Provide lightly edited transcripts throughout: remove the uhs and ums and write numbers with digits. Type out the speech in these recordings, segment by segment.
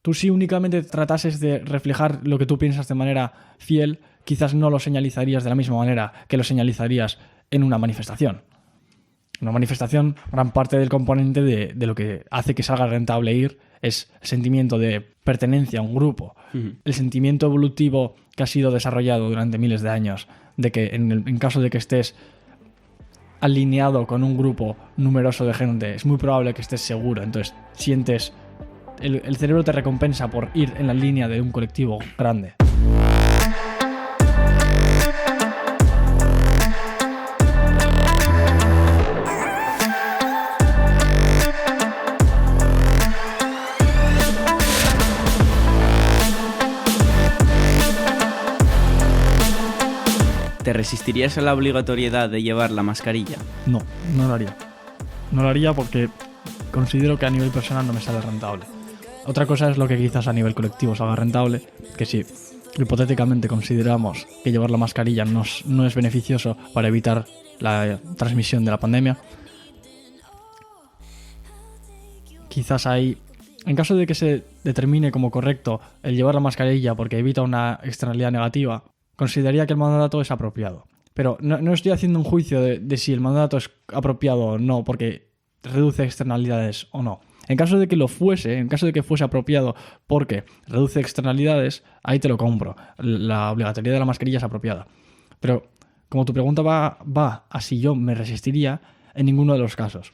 Tú si únicamente tratases de reflejar lo que tú piensas de manera fiel, quizás no lo señalizarías de la misma manera que lo señalizarías en una manifestación. En una manifestación, gran parte del componente de lo que hace que salga rentable ir es el sentimiento de pertenencia a un grupo. El sentimiento evolutivo que ha sido desarrollado durante miles de años, de que en caso de que estés alineado con un grupo numeroso de gente, es muy probable que estés seguro. Entonces sientes... El cerebro te recompensa por ir en la línea de un colectivo grande. ¿Te resistirías a la obligatoriedad de llevar la mascarilla? No lo haría. No lo haría porque considero que a nivel personal no me sale rentable. Otra cosa es lo que quizás a nivel colectivo salga rentable, que si hipotéticamente consideramos que llevar la mascarilla no es beneficioso para evitar la transmisión de la pandemia, quizás ahí, en caso de que se determine como correcto el llevar la mascarilla porque evita una externalidad negativa, consideraría que el mandato es apropiado. Pero no estoy haciendo un juicio de si el mandato es apropiado o no, porque reduce externalidades o no. En caso de que lo fuese, en caso de que fuese apropiado porque reduce externalidades, ahí te lo compro. La obligatoriedad de la mascarilla es apropiada. Pero como tu pregunta va a si yo me resistiría, en ninguno de los casos.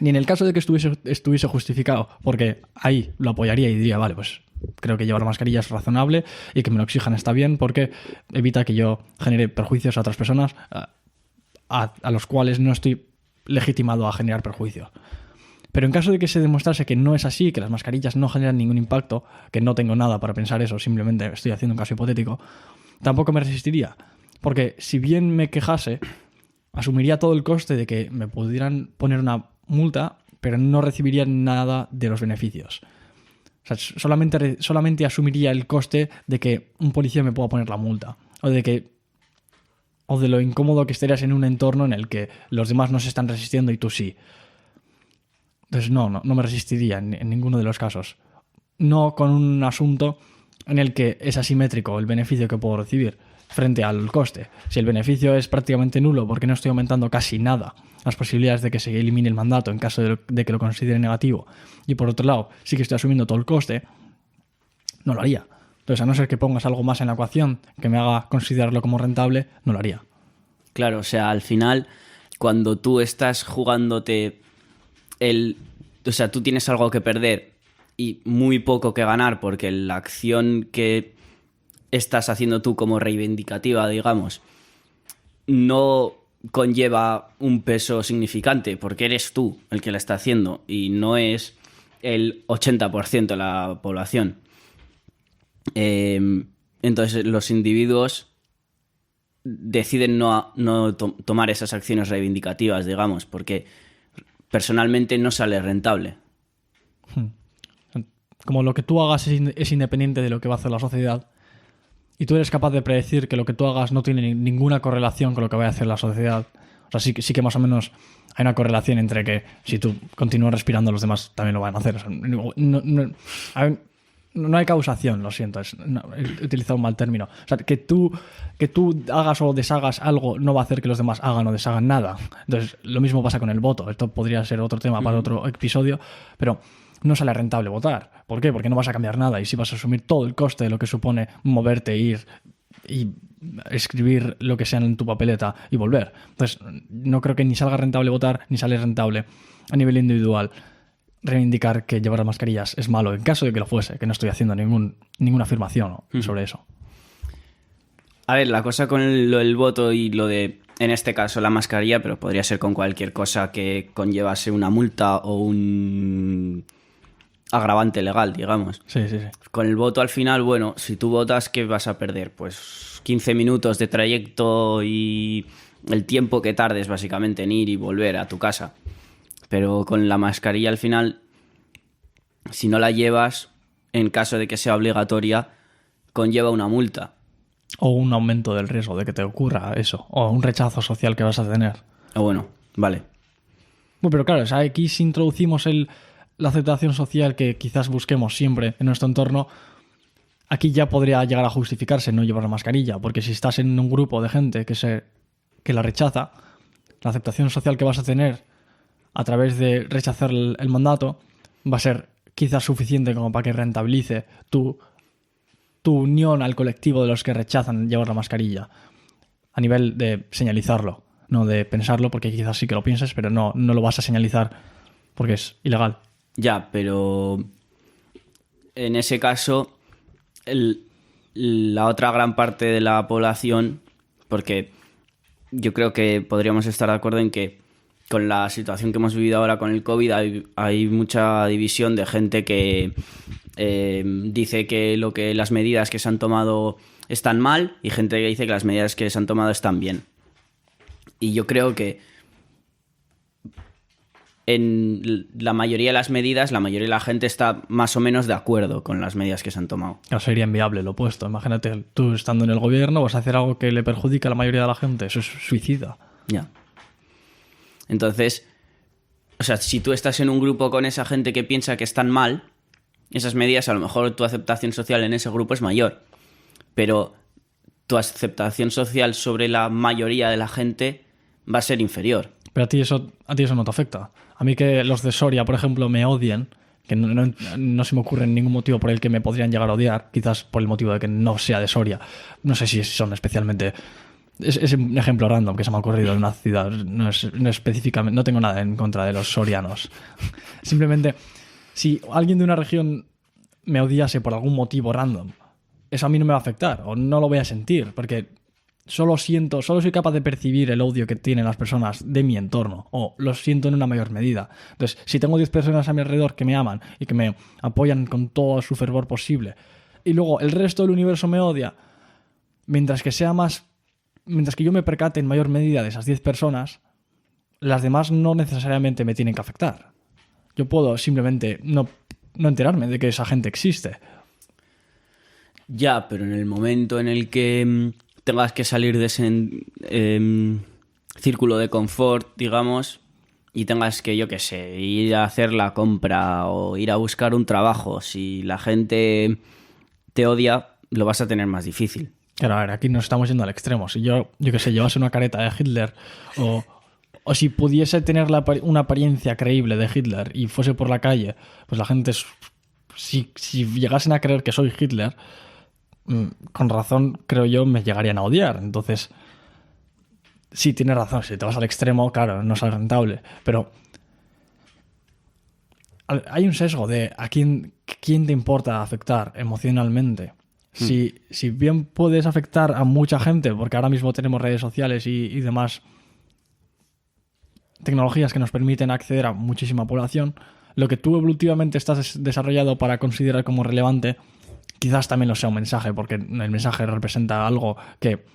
Ni en el caso de que estuviese justificado, porque ahí lo apoyaría y diría, vale, pues creo que llevar la mascarilla es razonable y que me lo exijan está bien porque evita que yo genere perjuicios a otras personas a los cuales no estoy legitimado a generar perjuicios. Pero en caso de que se demostrase que no es así, que las mascarillas no generan ningún impacto, que no tengo nada para pensar eso, simplemente estoy haciendo un caso hipotético, tampoco me resistiría. Porque si bien me quejase, asumiría todo el coste de que me pudieran poner una multa, pero no recibiría nada de los beneficios. O sea, solamente asumiría el coste de que un policía me pueda poner la multa. O de lo incómodo que estarías en un entorno en el que los demás no se están resistiendo y tú sí. Entonces no me resistiría en ninguno de los casos. No con un asunto en el que es asimétrico el beneficio que puedo recibir frente al coste. Si el beneficio es prácticamente nulo porque no estoy aumentando casi nada las posibilidades de que se elimine el mandato en caso de que lo considere negativo, y por otro lado sí que estoy asumiendo todo el coste, no lo haría. Entonces, a no ser que pongas algo más en la ecuación que me haga considerarlo como rentable, no lo haría. Claro, o sea, al final, cuando tú estás jugándote o sea, tú tienes algo que perder y muy poco que ganar porque la acción que estás haciendo tú como reivindicativa, digamos, no conlleva un peso significante porque eres tú el que la está haciendo y no es el 80% de la población. Entonces los individuos deciden no tomar esas acciones reivindicativas, digamos, porque personalmente no sale rentable. Como lo que tú hagas es independiente de lo que va a hacer la sociedad y tú eres capaz de predecir que lo que tú hagas no tiene ninguna correlación con lo que va a hacer la sociedad. O sea, sí que más o menos hay una correlación entre que si tú continúas respirando, los demás también lo van a hacer. O sea, no hay causación, lo siento, he utilizado un mal término. O sea, que tú hagas o deshagas algo no va a hacer que los demás hagan o deshagan nada. Entonces, lo mismo pasa con el voto. Esto podría ser otro tema para otro episodio, pero no sale rentable votar. ¿Por qué? Porque no vas a cambiar nada y si vas a asumir todo el coste de lo que supone moverte, ir y escribir lo que sea en tu papeleta y volver. Entonces, no creo que ni salga rentable votar, ni sale rentable a nivel individual reivindicar que llevar las mascarillas es malo, en caso de que lo fuese, que no estoy haciendo ninguna afirmación sobre eso. A ver, la cosa con el voto y lo de, en este caso, la mascarilla, pero podría ser con cualquier cosa que conllevase una multa o un agravante legal, digamos. Sí. Con el voto al final, bueno, si tú votas, ¿qué vas a perder? Pues 15 minutos de trayecto y el tiempo que tardes básicamente en ir y volver a tu casa. Pero con la mascarilla al final, si no la llevas, en caso de que sea obligatoria, conlleva una multa. O un aumento del riesgo de que te ocurra eso. O un rechazo social que vas a tener. Bueno, vale. Bueno, pero claro, o sea, aquí si introducimos la aceptación social que quizás busquemos siempre en nuestro entorno, aquí ya podría llegar a justificarse no llevar la mascarilla, porque si estás en un grupo de gente que la rechaza, la aceptación social que vas a tener a través de rechazar el mandato va a ser quizás suficiente como para que rentabilice tu unión al colectivo de los que rechazan llevar la mascarilla, a nivel de señalizarlo, no de pensarlo, porque quizás sí que lo pienses, pero no lo vas a señalizar porque es ilegal. Ya, pero en ese caso, la otra gran parte de la población, porque yo creo que podríamos estar de acuerdo en que con la situación que hemos vivido ahora con el COVID hay mucha división de gente que dice que las medidas que se han tomado están mal y gente que dice que las medidas que se han tomado están bien. Y yo creo que en la mayoría de las medidas, la mayoría de la gente está más o menos de acuerdo con las medidas que se han tomado. No sería inviable lo opuesto. Imagínate, tú estando en el gobierno vas a hacer algo que le perjudica a la mayoría de la gente. Eso es suicida. Ya. Entonces, o sea, si tú estás en un grupo con esa gente que piensa que están mal, esas medidas, a lo mejor tu aceptación social en ese grupo es mayor. Pero tu aceptación social sobre la mayoría de la gente va a ser inferior. Pero a ti eso no te afecta. A mí que los de Soria, por ejemplo, me odien, que no se me ocurre ningún motivo por el que me podrían llegar a odiar, quizás por el motivo de que no sea de Soria. No sé si son especialmente... Es un ejemplo random que se me ha ocurrido en una ciudad. No específicamente, no tengo nada en contra de los sorianos. Simplemente, si alguien de una región me odiase por algún motivo random, eso a mí no me va a afectar o no lo voy a sentir, porque solo soy capaz de percibir el odio que tienen las personas de mi entorno, o lo siento en una mayor medida. Entonces, si tengo 10 personas a mi alrededor que me aman y que me apoyan con todo su fervor posible, y luego el resto del universo me odia, mientras que yo me percate en mayor medida de esas 10 personas, las demás no necesariamente me tienen que afectar. Yo puedo simplemente no enterarme de que esa gente existe. Ya, pero en el momento en el que tengas que salir de ese círculo de confort, digamos, y tengas que, yo qué sé, ir a hacer la compra o ir a buscar un trabajo, si la gente te odia, lo vas a tener más difícil. Claro, a ver, aquí nos estamos yendo al extremo. Si yo qué sé, llevase una careta de Hitler o si pudiese tener una apariencia creíble de Hitler y fuese por la calle, pues la gente, si llegasen a creer que soy Hitler, con razón, creo yo, me llegarían a odiar. Entonces, sí, tienes razón. Si te vas al extremo, claro, no es rentable. Pero hay un sesgo de a quién te importa afectar emocionalmente. Si bien puedes afectar a mucha gente, porque ahora mismo tenemos redes sociales y demás tecnologías que nos permiten acceder a muchísima población, lo que tú evolutivamente estás desarrollado para considerar como relevante, quizás también lo sea un mensaje, porque el mensaje representa algo que...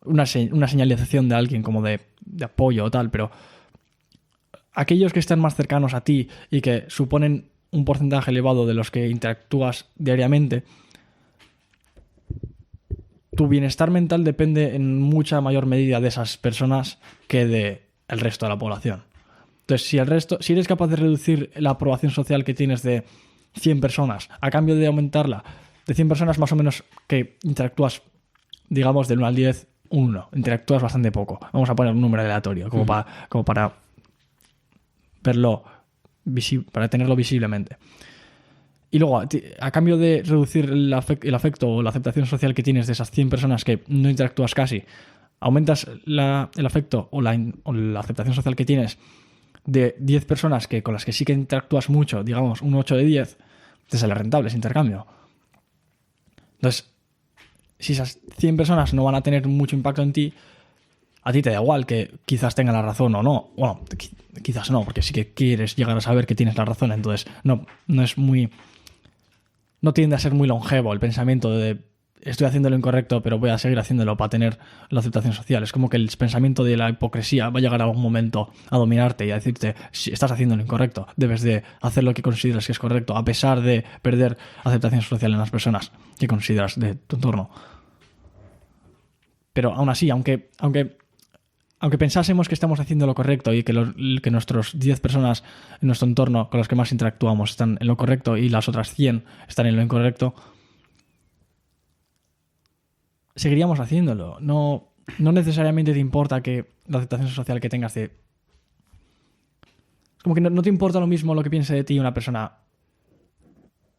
Una señalización de alguien como de apoyo o tal, pero aquellos que están más cercanos a ti y que suponen un porcentaje elevado de los que interactúas diariamente, tu bienestar mental depende en mucha mayor medida de esas personas que de el resto de la población. Entonces, si eres capaz de reducir la aprobación social que tienes de 100 personas a cambio de aumentarla de 100 personas más o menos que interactúas, digamos, del 1 al 10, 1, interactúas bastante poco. Vamos a poner un número aleatorio como para verlo, para tenerlo visiblemente. Y luego, a cambio de reducir el afecto o la aceptación social que tienes de esas 100 personas que no interactúas casi, aumentas el afecto o la aceptación social que tienes de 10 personas con las que sí que interactúas mucho, digamos un 8 de 10, te sale rentable ese intercambio. Entonces, si esas 100 personas no van a tener mucho impacto en ti, a ti te da igual que quizás tengan la razón o no. Bueno, quizás no, porque sí que quieres llegar a saber que tienes la razón. Entonces, no tiende a ser muy longevo el pensamiento de estoy haciendo lo incorrecto, pero voy a seguir haciéndolo para tener la aceptación social. Es como que el pensamiento de la hipocresía va a llegar a algún momento a dominarte y a decirte, si estás haciendo lo incorrecto, debes de hacer lo que consideras que es correcto, a pesar de perder aceptación social en las personas que consideras de tu entorno. Pero aún así, aunque aunque pensásemos que estamos haciendo lo correcto y que nuestros 10 personas en nuestro entorno con las que más interactuamos están en lo correcto y las otras 100 están en lo incorrecto, seguiríamos haciéndolo. No necesariamente te importa que la aceptación social que tengas de... Como que no te importa lo mismo lo que piense de ti una persona,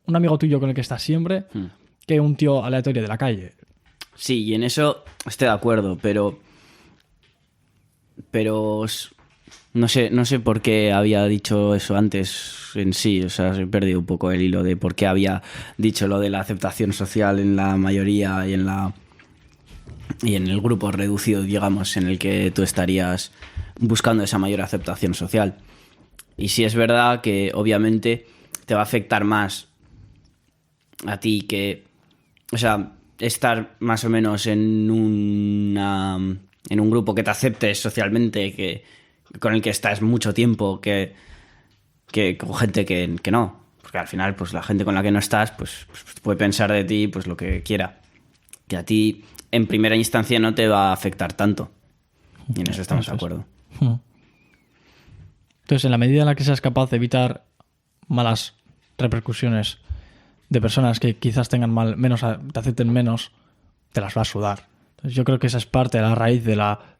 un amigo tuyo con el que estás siempre, que un tío aleatorio de la calle. Sí, y en eso estoy de acuerdo, pero no sé por qué había dicho eso antes en sí. O sea, he perdido un poco el hilo de por qué había dicho lo de la aceptación social en la mayoría y en el grupo reducido, digamos, en el que tú estarías buscando esa mayor aceptación social. Y sí es verdad que obviamente te va a afectar más a ti que... O sea, estar más o menos en un grupo que te acepte socialmente, con el que estás mucho tiempo, que con gente que no. Porque al final, pues la gente con la que no estás, pues puede pensar de ti pues lo que quiera. Que a ti, en primera instancia, no te va a afectar tanto. Y en eso estamos de acuerdo. Entonces, en la medida en la que seas capaz de evitar malas repercusiones de personas que quizás tengan te acepten menos, te las va a sudar. Entonces, yo creo que esa es parte de la raíz de la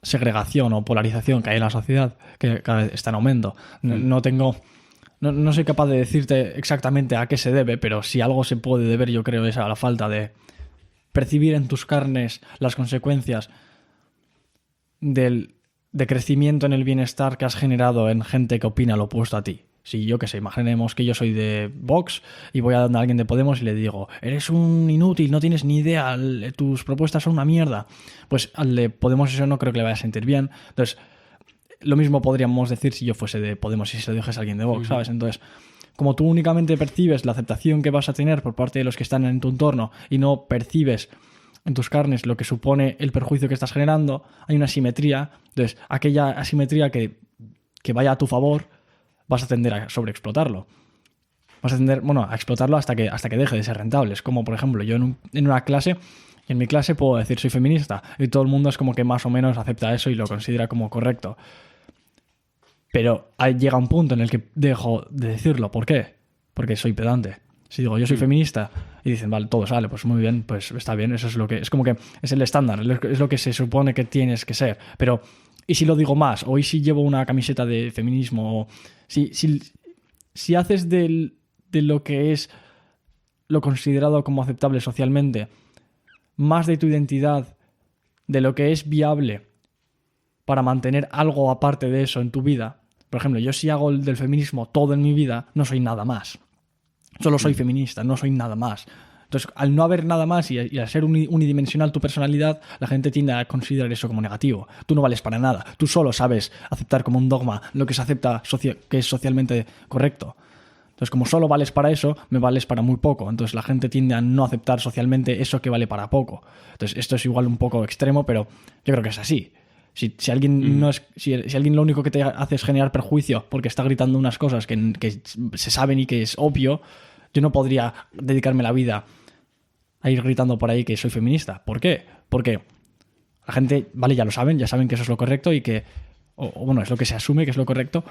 segregación o polarización que hay en la sociedad, que cada vez está en aumento. No soy capaz de decirte exactamente a qué se debe, pero si algo se puede deber, yo creo, es a la falta de percibir en tus carnes las consecuencias de crecimiento en el bienestar que has generado en gente que opina lo opuesto a ti. Si yo qué sé, imaginemos que yo soy de Vox y voy a donde alguien de Podemos y le digo, eres un inútil, no tienes ni idea, tus propuestas son una mierda. Pues al de Podemos eso no creo que le vaya a sentir bien. Entonces, lo mismo podríamos decir si yo fuese de Podemos y se lo dijese a alguien de Vox, ¿sabes? Entonces, como tú únicamente percibes la aceptación que vas a tener por parte de los que están en tu entorno y no percibes en tus carnes lo que supone el perjuicio que estás generando, hay una asimetría. Entonces, aquella asimetría que vaya a tu favor, vas a tender a sobreexplotarlo. Vas a tender, a explotarlo hasta que deje de ser rentable. Es como, por ejemplo, yo en una clase, en mi clase puedo decir soy feminista y todo el mundo es como que más o menos acepta eso y lo considera como correcto. Pero ahí llega un punto en el que dejo de decirlo. ¿Por qué? Porque soy pedante. Si digo yo soy feminista y dicen, vale, todo sale, pues muy bien, pues está bien, eso es lo que... Es como que es el estándar, es lo que se supone que tienes que ser. Pero, ¿y si lo digo más? ¿O y si llevo una camiseta de feminismo? ¿O si haces de lo que es lo considerado como aceptable socialmente más de tu identidad, de lo que es viable para mantener algo aparte de eso en tu vida? Por ejemplo, yo si hago el del feminismo todo en mi vida, no soy nada más. Solo soy feminista, no soy nada más. Entonces, al no haber nada más y al ser unidimensional tu personalidad, la gente tiende a considerar eso como negativo. Tú no vales para nada. Tú solo sabes aceptar como un dogma lo que se acepta que es socialmente correcto. Entonces, como solo vales para eso, me vales para muy poco. Entonces, la gente tiende a no aceptar socialmente eso que vale para poco. Entonces, esto es igual un poco extremo, pero yo creo que es así. Si alguien si alguien lo único que te hace es generar perjuicio porque está gritando unas cosas que se saben y que es obvio, yo no podría dedicarme la vida a ir gritando por ahí que soy feminista. ¿Por qué? Porque la gente, vale, ya saben que eso es lo correcto y que, es lo que se asume que es lo correcto,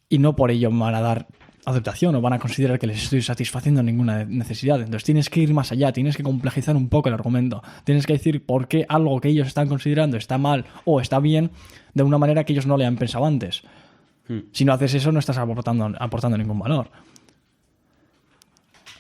y no por ello van a dar aceptación o van a considerar que les estoy satisfaciendo ninguna necesidad. Entonces tienes que ir más allá, tienes que complejizar un poco el argumento, tienes que decir por qué algo que ellos están considerando está mal o está bien de una manera que ellos no le han pensado antes. Si no haces eso, no estás aportando ningún valor.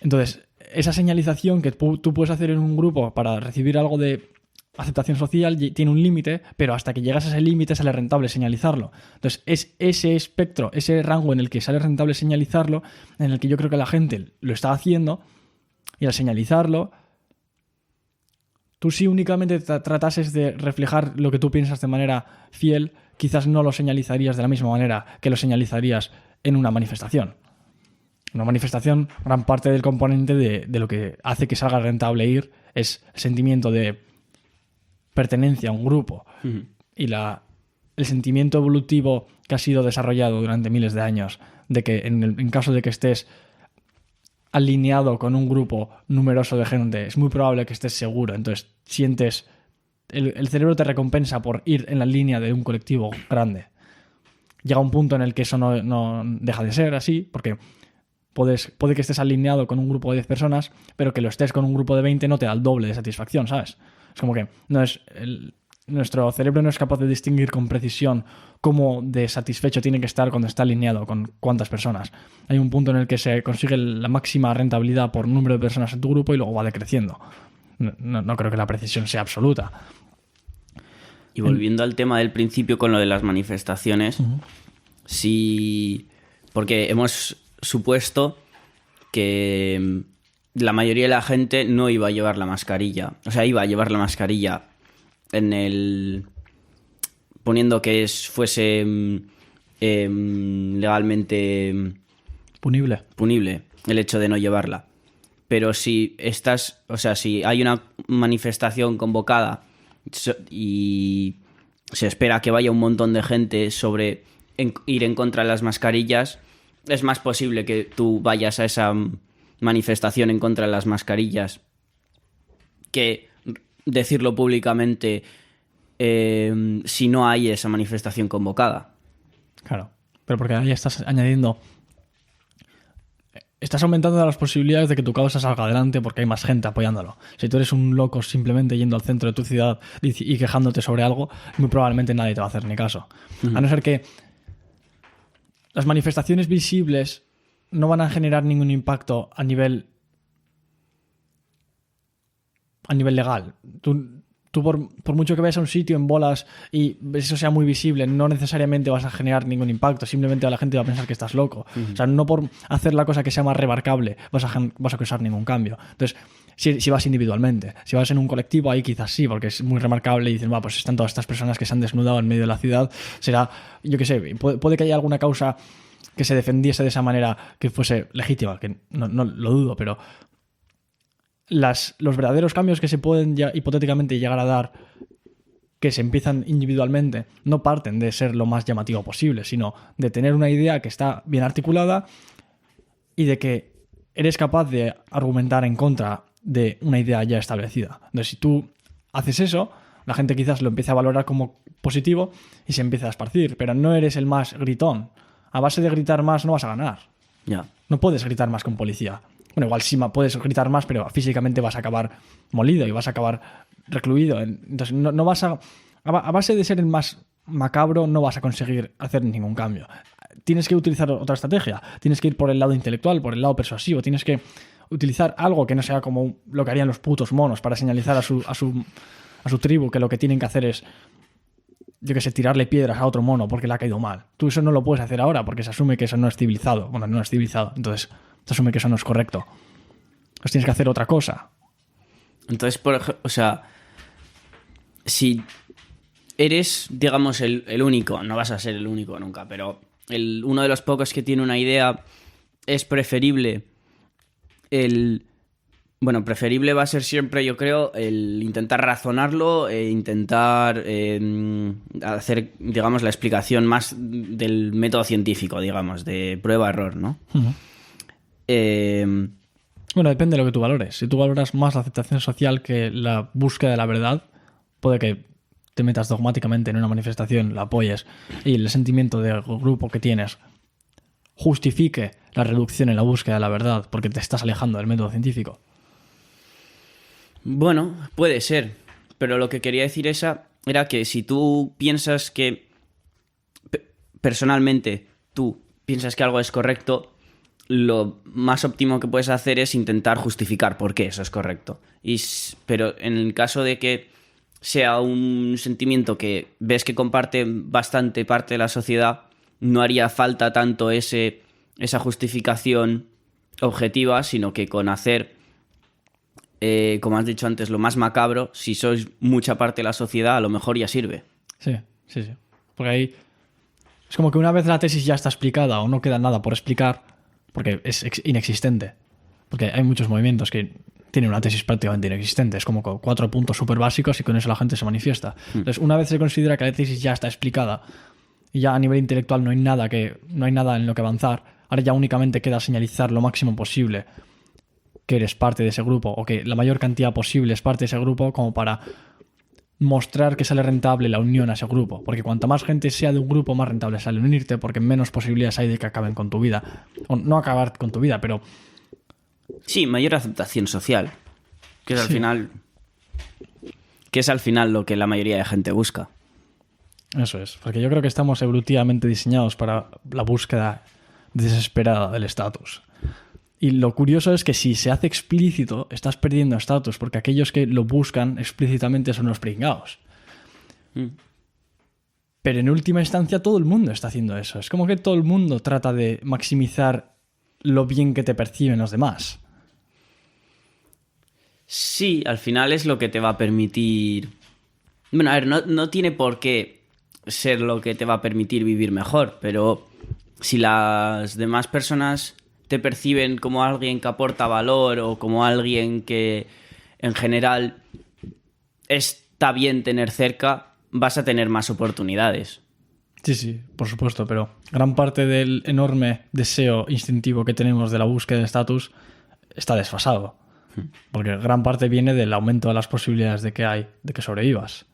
Entonces, esa señalización que tú puedes hacer en un grupo para recibir algo de aceptación social tiene un límite, pero hasta que llegas a ese límite sale rentable señalizarlo. Entonces, es ese espectro, ese rango en el que sale rentable señalizarlo, en el que yo creo que la gente lo está haciendo, y al señalizarlo, tú si únicamente tratases de reflejar lo que tú piensas de manera fiel, quizás no lo señalizarías de la misma manera que lo señalizarías en una manifestación. Una manifestación, gran parte del componente de lo que hace que salga rentable ir es el sentimiento de pertenencia a un grupo. Y el sentimiento evolutivo que ha sido desarrollado durante miles de años, de que en caso de que estés alineado con un grupo numeroso de gente, es muy probable que estés seguro. Entonces sientes el cerebro te recompensa por ir en la línea de un colectivo grande. Llega un punto en el que eso no deja de ser así, porque puede que estés alineado con un grupo de 10 personas, pero que lo estés con un grupo de 20 no te da el doble de satisfacción, ¿sabes? Es como que nuestro cerebro no es capaz de distinguir con precisión cómo de satisfecho tiene que estar cuando está alineado con cuántas personas. Hay un punto en el que se consigue la máxima rentabilidad por número de personas en tu grupo y luego va decreciendo. No creo que la precisión sea absoluta. Y volviendo al tema del principio con lo de las manifestaciones, porque hemos supuesto que la mayoría de la gente no iba a llevar la mascarilla. O sea, iba a llevar la mascarilla poniendo que fuese legalmente punible el hecho de no llevarla. Pero si hay una manifestación convocada y se espera que vaya un montón de gente sobre ir en contra de las mascarillas, es más posible que tú vayas a esa manifestación en contra de las mascarillas que decirlo públicamente si no hay esa manifestación convocada. Claro, pero porque ahí estás aumentando las posibilidades de que tu causa salga adelante porque hay más gente apoyándolo. Si tú eres un loco simplemente yendo al centro de tu ciudad y quejándote sobre algo, muy probablemente nadie te va a hacer ni caso. A no ser que las manifestaciones visibles no van a generar ningún impacto a nivel legal. Tú por mucho que vayas a un sitio en bolas y eso sea muy visible, no necesariamente vas a generar ningún impacto. Simplemente la gente va a pensar que estás loco. O sea, no por hacer la cosa que sea más remarcable vas a causar ningún cambio. Entonces, si vas individualmente, si vas en un colectivo, ahí quizás sí, porque es muy remarcable y dicen, pues están todas estas personas que se han desnudado en medio de la ciudad. Será, yo qué sé, puede que haya alguna causa que se defendiese de esa manera que fuese legítima, que no lo dudo, pero los verdaderos cambios que se pueden hipotéticamente llegar a dar, que se empiezan individualmente, no parten de ser lo más llamativo posible, sino de tener una idea que está bien articulada y de que eres capaz de argumentar en contra de una idea ya establecida. Entonces, si tú haces eso, la gente quizás lo empiece a valorar como positivo y se empieza a esparcir, pero no eres el más gritón. A base de gritar más no vas a ganar. Ya. No puedes gritar más que un policía. Bueno, igual sí puedes gritar más, pero físicamente vas a acabar molido y vas a acabar recluido. Entonces no vas a base de ser el más macabro no vas a conseguir hacer ningún cambio. Tienes que utilizar otra estrategia. Tienes que ir por el lado intelectual, por el lado persuasivo. Tienes que utilizar algo que no sea como lo que harían los putos monos para señalizar a su tribu que lo que tienen que hacer es, yo que sé, tirarle piedras a otro mono porque le ha caído mal. Tú eso no lo puedes hacer ahora porque se asume que eso no es civilizado. Bueno, no es civilizado. Entonces se asume que eso no es correcto. Pues tienes que hacer otra cosa. Entonces, por ejemplo, o sea, si eres, digamos, el único, no vas a ser el único nunca, pero uno de los pocos que tiene una idea, es preferible preferible va a ser siempre, yo creo, el intentar razonarlo e intentar hacer, digamos, la explicación más del método científico, digamos, de prueba-error, ¿no? Uh-huh. Bueno, depende de lo que tú valores. Si tú valoras más la aceptación social que la búsqueda de la verdad, puede que te metas dogmáticamente en una manifestación, la apoyes y el sentimiento de grupo que tienes justifique la reducción en la búsqueda de la verdad porque te estás alejando del método científico. Bueno, puede ser, pero lo que quería decir era que si tú piensas que personalmente tú piensas que algo es correcto, lo más óptimo que puedes hacer es intentar justificar por qué eso es correcto. Pero en el caso de que sea un sentimiento que ves que comparte bastante parte de la sociedad, no haría falta tanto esa justificación objetiva, sino que con hacer, como has dicho antes, lo más macabro, si sois mucha parte de la sociedad, a lo mejor ya sirve. Sí. Porque ahí es como que una vez la tesis ya está explicada o no queda nada por explicar, porque es inexistente. Porque hay muchos movimientos que tienen una tesis prácticamente inexistente. Es como 4 puntos súper básicos y con eso la gente se manifiesta. Entonces, una vez se considera que la tesis ya está explicada y ya a nivel intelectual no hay nada en lo que avanzar, ahora ya únicamente queda señalizar lo máximo posible que eres parte de ese grupo o que la mayor cantidad posible es parte de ese grupo como para mostrar que sale rentable la unión a ese grupo, porque cuanta más gente sea de un grupo, más rentable sale unirte, porque menos posibilidades hay de que acaben con tu vida. O no acabar con tu vida, pero... Sí, mayor aceptación social, que es al Sí. final... Que es al final lo que la mayoría de gente busca. Eso es, porque yo creo que estamos evolutivamente diseñados para la búsqueda desesperada del estatus. Y lo curioso es que si se hace explícito, estás perdiendo estatus, porque aquellos que lo buscan explícitamente son los pringados. Pero en última instancia todo el mundo está haciendo eso. Es como que todo el mundo trata de maximizar lo bien que te perciben los demás. Sí, al final es lo que te va a permitir... Bueno, a ver, no tiene por qué ser lo que te va a permitir vivir mejor, pero si las demás personas te perciben como alguien que aporta valor o como alguien que en general está bien tener cerca, vas a tener más oportunidades. Sí, por supuesto, pero gran parte del enorme deseo instintivo que tenemos de la búsqueda de estatus está desfasado. Porque gran parte viene del aumento de las posibilidades de que hay de que sobrevivas.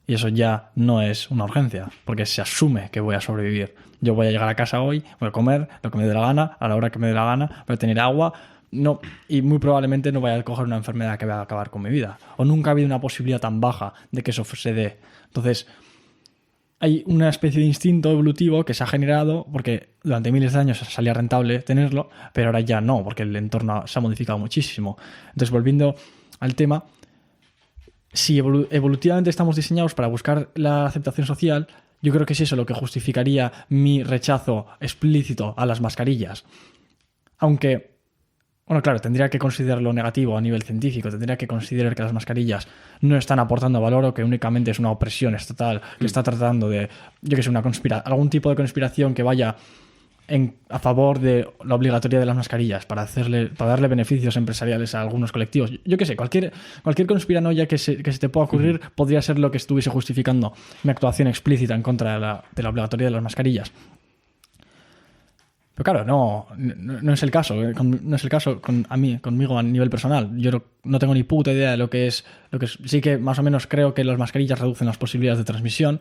Y eso ya no es una urgencia, porque se asume que voy a sobrevivir. Yo voy a llegar a casa hoy, voy a comer lo que me dé la gana, a la hora que me dé la gana, voy a tener agua, no, y muy probablemente no voy a coger una enfermedad que va a acabar con mi vida. O nunca ha habido una posibilidad tan baja de que eso se dé. Entonces, hay una especie de instinto evolutivo que se ha generado porque durante miles de años salía rentable tenerlo, pero ahora ya no, porque el entorno se ha modificado muchísimo. Entonces, volviendo al tema, si evolutivamente estamos diseñados para buscar la aceptación social, yo creo que es eso lo que justificaría mi rechazo explícito a las mascarillas. Aunque, bueno, claro, tendría que considerarlo negativo a nivel científico, tendría que considerar que las mascarillas no están aportando valor o que únicamente es una opresión estatal que está tratando de, yo que sé, algún tipo de conspiración que vaya a favor de la obligatoriedad de las mascarillas para darle beneficios empresariales a algunos colectivos. Yo qué sé, cualquier conspiranoia que se te pueda ocurrir podría ser lo que estuviese justificando mi actuación explícita en contra de la obligatoriedad de las mascarillas. Pero claro, no es el caso. No es el caso conmigo a nivel personal. Yo no tengo ni puta idea de lo que es. Sí que más o menos creo que las mascarillas reducen las posibilidades de transmisión.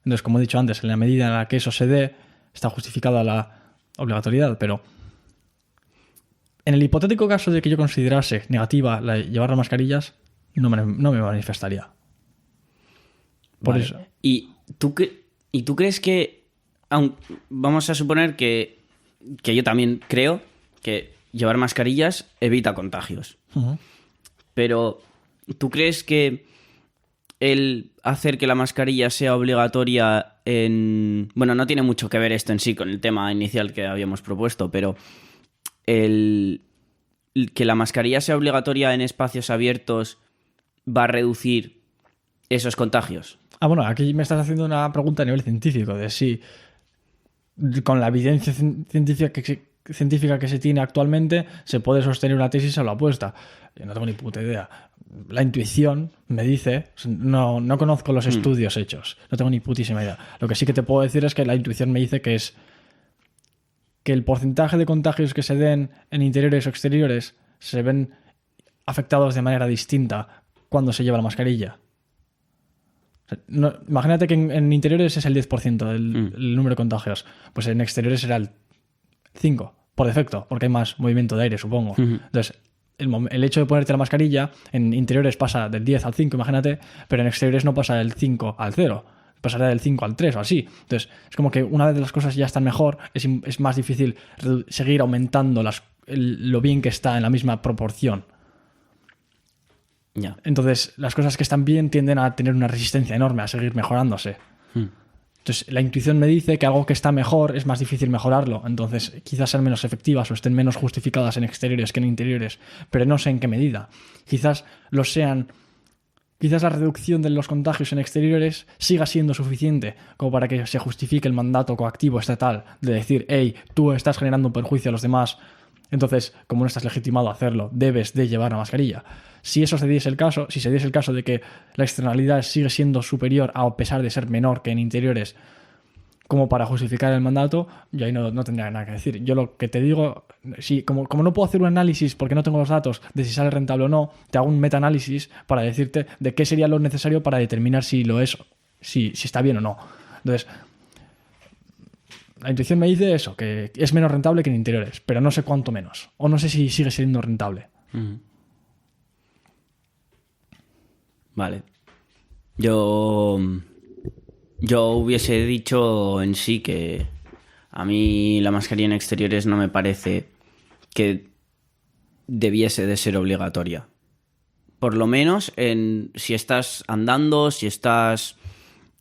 Entonces, como he dicho antes, en la medida en la que eso se dé, está justificada la obligatoriedad. Pero en el hipotético caso de que yo considerase negativa llevar las mascarillas, no me manifestaría. Por eso. ¿Y tú crees que... Vamos a suponer que yo también creo que llevar mascarillas evita contagios. Uh-huh. Pero, ¿tú crees que el hacer que la mascarilla sea obligatoria en... Bueno, no tiene mucho que ver esto en sí con el tema inicial que habíamos propuesto, pero que la mascarilla sea obligatoria en espacios abiertos va a reducir esos contagios? Bueno, aquí me estás haciendo una pregunta a nivel científico, de si con la evidencia científica que se tiene actualmente se puede sostener una tesis a la apuesta. Yo no tengo ni puta idea. La intuición me dice, no conozco los estudios hechos, no tengo ni putísima idea. Lo que sí que te puedo decir es que la intuición me dice que el porcentaje de contagios que se den en interiores o exteriores se ven afectados de manera distinta cuando se lleva la mascarilla. Imagínate que en interiores es el 10% el número de contagios. Pues en exteriores será el 5%, por defecto, porque hay más movimiento de aire, supongo. Uh-huh. Entonces, el hecho de ponerte la mascarilla, en interiores pasa del 10 al 5, imagínate, pero en exteriores no pasa del 5 al 0. Pasará del 5 al 3 o así. Entonces, es como que una vez las cosas ya están mejor, es más difícil seguir aumentando lo bien que está en la misma proporción. Ya. Entonces, las cosas que están bien tienden a tener una resistencia enorme, a seguir mejorándose. Entonces, la intuición me dice que algo que está mejor es más difícil mejorarlo. Entonces, quizás sean menos efectivas o estén menos justificadas en exteriores que en interiores, pero no sé en qué medida. Quizás lo sean. Quizás la reducción de los contagios en exteriores siga siendo suficiente como para que se justifique el mandato coactivo estatal de decir, hey, tú estás generando un perjuicio a los demás, entonces, como no estás legitimado a hacerlo, debes de llevar la mascarilla. Si se diese el caso de que la externalidad sigue siendo superior a pesar de ser menor que en interiores, como para justificar el mandato, yo ahí no tendría nada que decir. Yo lo que te digo, si, como no puedo hacer un análisis porque no tengo los datos de si sale rentable o no, te hago un metaanálisis para decirte de qué sería lo necesario para determinar si lo es, si está bien o no. Entonces, la intuición me dice eso, que es menos rentable que en interiores, pero no sé cuánto menos. O no sé si sigue siendo rentable. Vale. Yo hubiese dicho en sí que a mí la mascarilla en exteriores no me parece que debiese de ser obligatoria. Por lo menos si estás andando, si estás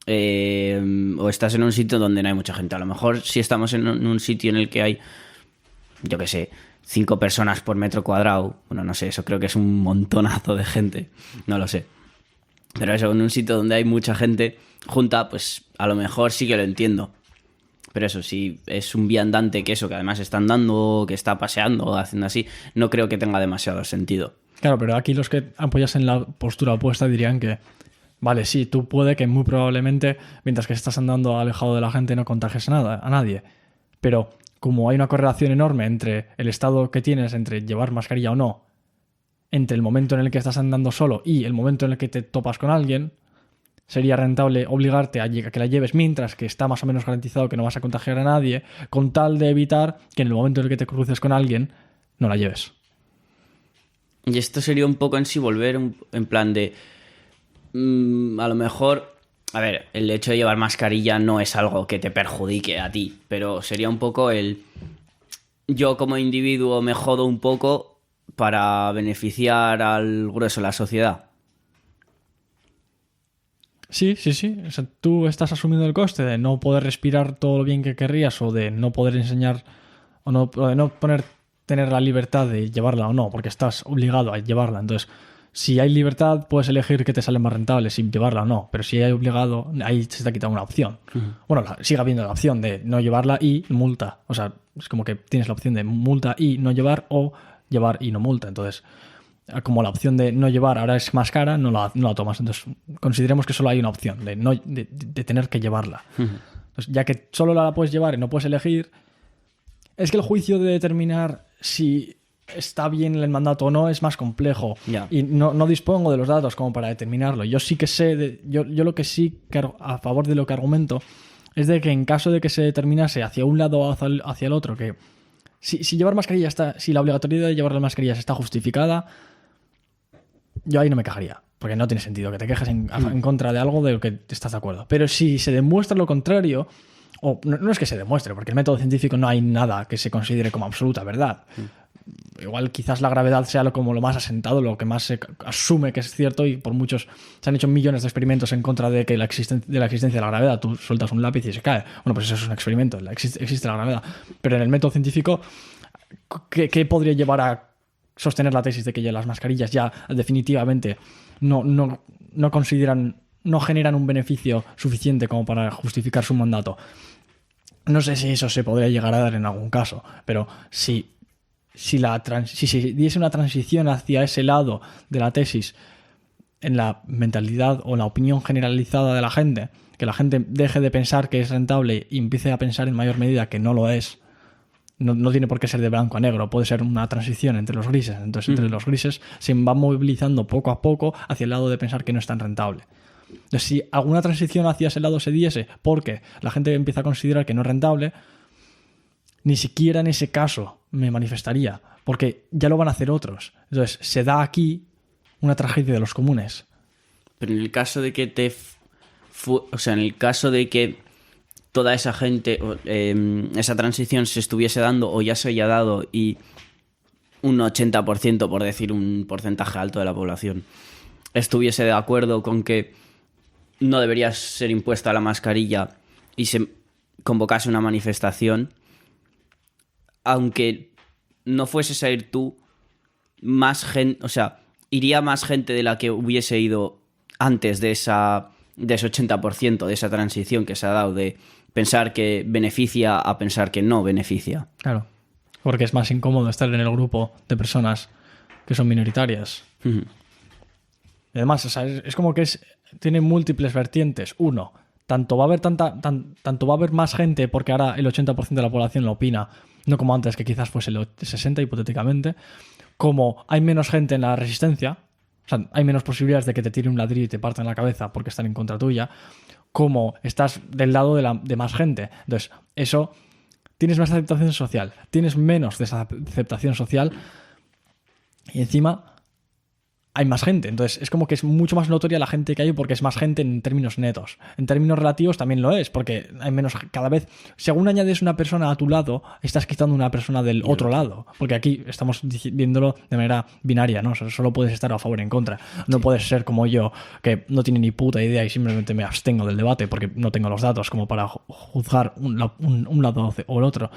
o estás en un sitio donde no hay mucha gente. A lo mejor si estamos en un sitio en el que hay, yo qué sé, 5 personas por metro cuadrado, bueno, no sé, eso creo que es un montonazo de gente, no lo sé. Pero eso, en un sitio donde hay mucha gente junta, pues a lo mejor sí que lo entiendo. Pero eso, si es un viandante que además está andando, que está paseando, haciendo así, no creo que tenga demasiado sentido. Claro, pero aquí los que apoyas en la postura opuesta dirían que, vale, sí, tú puede que muy probablemente, mientras que estás andando alejado de la gente, no contagies a nadie. Pero como hay una correlación enorme entre el estado que tienes, entre llevar mascarilla o no, entre el momento en el que estás andando solo y el momento en el que te topas con alguien, sería rentable obligarte a que la lleves mientras que está más o menos garantizado que no vas a contagiar a nadie, con tal de evitar que en el momento en el que te cruces con alguien, no la lleves. Y esto sería un poco en sí volver en plan de... a lo mejor... A ver, el hecho de llevar mascarilla no es algo que te perjudique a ti, pero sería un poco yo como individuo me jodo un poco para beneficiar al grueso de la sociedad. Sí. O sea, tú estás asumiendo el coste de no poder respirar todo lo bien que querrías o de no poder enseñar o de no tener la libertad de llevarla o no, porque estás obligado a llevarla. Entonces, si hay libertad, puedes elegir qué te sale más rentable, si llevarla o no. Pero si hay obligado, ahí se te ha quitado una opción. Bueno, sigue habiendo la opción de no llevarla y multa. O sea, es como que tienes la opción de multa y no llevar o llevar y no multa. Entonces, como la opción de no llevar ahora es más cara, no la tomas. Entonces, consideremos que solo hay una opción de tener que llevarla. Entonces, ya que solo la puedes llevar y no puedes elegir, es que el juicio de determinar si está bien el mandato o no es más complejo. Yeah. Y no dispongo de los datos como para determinarlo. Yo sí que sé, yo lo que sí, a favor de lo que argumento, es de que en caso de que se determinase hacia un lado o hacia el otro, que si llevar mascarilla si la obligatoriedad de llevar las mascarillas está justificada, yo ahí no me quejaría, porque no tiene sentido que te quejes en contra de algo de lo que estás de acuerdo. Pero si se demuestra lo contrario, o no es que se demuestre, porque el método científico no hay nada que se considere como absoluta verdad. Igual quizás la gravedad sea como lo más asentado, lo que más se asume que es cierto, y por muchos se han hecho millones de experimentos en contra de que la existencia de la gravedad. Tú sueltas un lápiz y se cae. Bueno, pues eso es un experimento, existe la gravedad. Pero en el método científico, ¿qué podría llevar a sostener la tesis de que ya las mascarillas ya definitivamente no generan un beneficio suficiente como para justificar su mandato? No sé si eso se podría llegar a dar en algún caso, pero si se diese una transición hacia ese lado de la tesis en la mentalidad o en la opinión generalizada de la gente, que la gente deje de pensar que es rentable y empiece a pensar en mayor medida que no lo es, no tiene por qué ser de blanco a negro, puede ser una transición entre los grises. Entonces, entre los grises se va movilizando poco a poco hacia el lado de pensar que no es tan rentable. Entonces, si alguna transición hacia ese lado se diese porque la gente empieza a considerar que no es rentable, ni siquiera en ese caso me manifestaría, porque ya lo van a hacer otros. Entonces, se da aquí una tragedia de los comunes. Pero en el caso de que en el caso de que toda esa gente, esa transición se estuviese dando o ya se haya dado y un 80%, por decir un porcentaje alto de la población, estuviese de acuerdo con que no debería ser impuesta la mascarilla y se convocase una manifestación, aunque no fueses a ir tú, más gente, o sea, iría más gente de la que hubiese ido antes de ese 80%, de esa transición que se ha dado de pensar que beneficia a pensar que no beneficia. Claro, porque es más incómodo estar en el grupo de personas que son minoritarias. Y además, o sea, es como que tiene múltiples vertientes. Uno, tanto va a haber tanto va a haber más gente, porque ahora el 80% de la población lo opina, no como antes, que quizás fuese el 60% hipotéticamente, como hay menos gente en la resistencia, o sea, hay menos posibilidades de que te tire un ladrillo y te partan la cabeza porque están en contra tuya, como estás del lado de más gente. Entonces, eso, tienes más aceptación social, tienes menos desaceptación social y encima hay más gente. Entonces, es como que es mucho más notoria la gente que hay porque es más gente en términos netos. En términos relativos también lo es, porque hay menos cada vez. Según añades una persona a tu lado, estás quitando una persona del otro lado. Porque aquí estamos viéndolo de manera binaria, ¿no? O sea, solo puedes estar a favor o en contra. No puedes ser como yo, que no tiene ni puta idea y simplemente me abstengo del debate porque no tengo los datos como para juzgar un lado o el otro.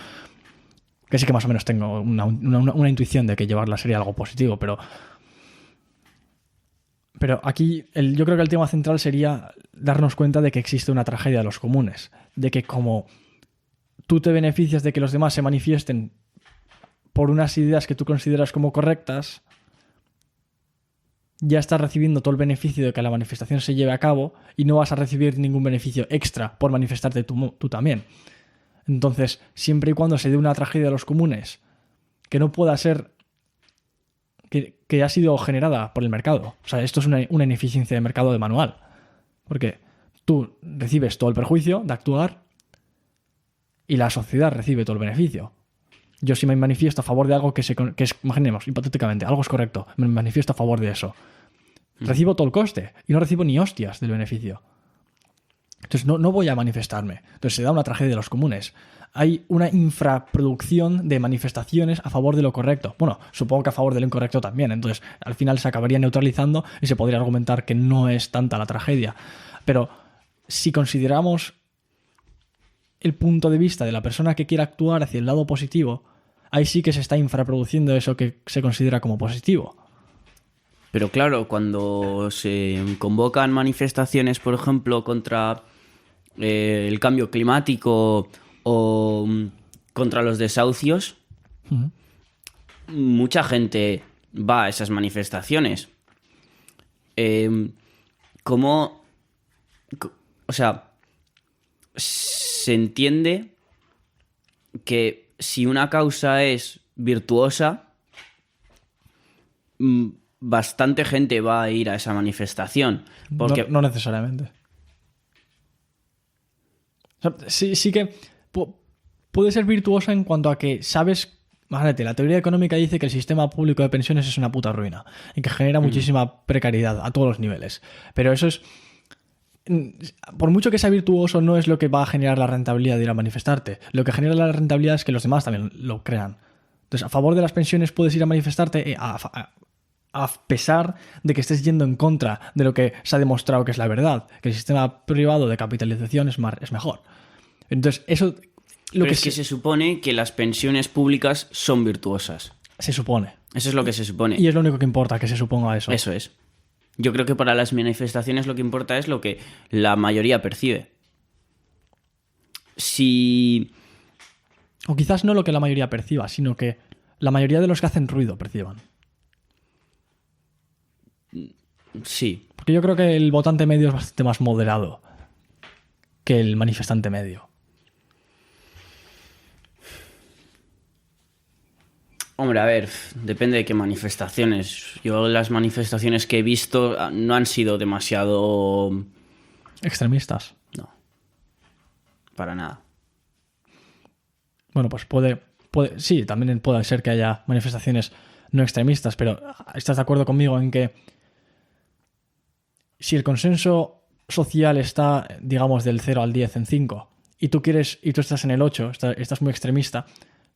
Que sí que más o menos tengo una intuición de que llevarla sería algo positivo, pero aquí yo creo que el tema central sería darnos cuenta de que existe una tragedia de los comunes, de que como tú te beneficias de que los demás se manifiesten por unas ideas que tú consideras como correctas, ya estás recibiendo todo el beneficio de que la manifestación se lleve a cabo y no vas a recibir ningún beneficio extra por manifestarte tú también. Entonces, siempre y cuando se dé una tragedia de los comunes que no pueda ser que ha sido generada por el mercado. O sea, esto es una ineficiencia de mercado de manual. Porque tú recibes todo el perjuicio de actuar y la sociedad recibe todo el beneficio. Yo si me manifiesto a favor de algo que es, imaginemos, hipotéticamente, algo es correcto, me manifiesto a favor de eso. Recibo todo el coste y no recibo ni hostias del beneficio. Entonces no voy a manifestarme. Entonces se da una tragedia de los comunes. Hay una infraproducción de manifestaciones a favor de lo correcto. Bueno, supongo que a favor de lo incorrecto también. Entonces, al final se acabaría neutralizando y se podría argumentar que no es tanta la tragedia. Pero si consideramos el punto de vista de la persona que quiere actuar hacia el lado positivo, ahí sí que se está infraproduciendo eso que se considera como positivo. Pero claro, cuando se convocan manifestaciones, por ejemplo, contra el cambio climático o contra los desahucios, mucha gente va a esas manifestaciones. ¿Cómo? O sea, se entiende que si una causa es virtuosa, bastante gente va a ir a esa manifestación. Porque... No necesariamente. O sea, sí que puede ser virtuosa en cuanto a que sabes. Imagínate, la teoría económica dice que el sistema público de pensiones es una puta ruina y que genera muchísima precariedad a todos los niveles. Pero eso es. Por mucho que sea virtuoso, no es lo que va a generar la rentabilidad de ir a manifestarte. Lo que genera la rentabilidad es que los demás también lo crean. Entonces, a favor de las pensiones puedes ir a manifestarte a pesar de que estés yendo en contra de lo que se ha demostrado que es la verdad, que el sistema privado de capitalización es mejor. Entonces, eso... Pero es que se supone que las pensiones públicas son virtuosas. Se supone. Eso es lo que se supone. Y es lo único que importa, que se suponga eso. Eso es. Yo creo que para las manifestaciones lo que importa es lo que la mayoría percibe. Si... O quizás no lo que la mayoría perciba, sino que la mayoría de los que hacen ruido perciban. Sí. Porque yo creo que el votante medio es bastante más moderado que el manifestante medio. Hombre, a ver, depende de qué manifestaciones. Yo las manifestaciones que he visto no han sido demasiado... ¿Extremistas? No. Para nada. Bueno, pues puede... Sí, también puede ser que haya manifestaciones no extremistas, pero ¿estás de acuerdo conmigo en que si el consenso social está, digamos, del 0 al 10 en 5 y tú estás en el 8, estás muy extremista,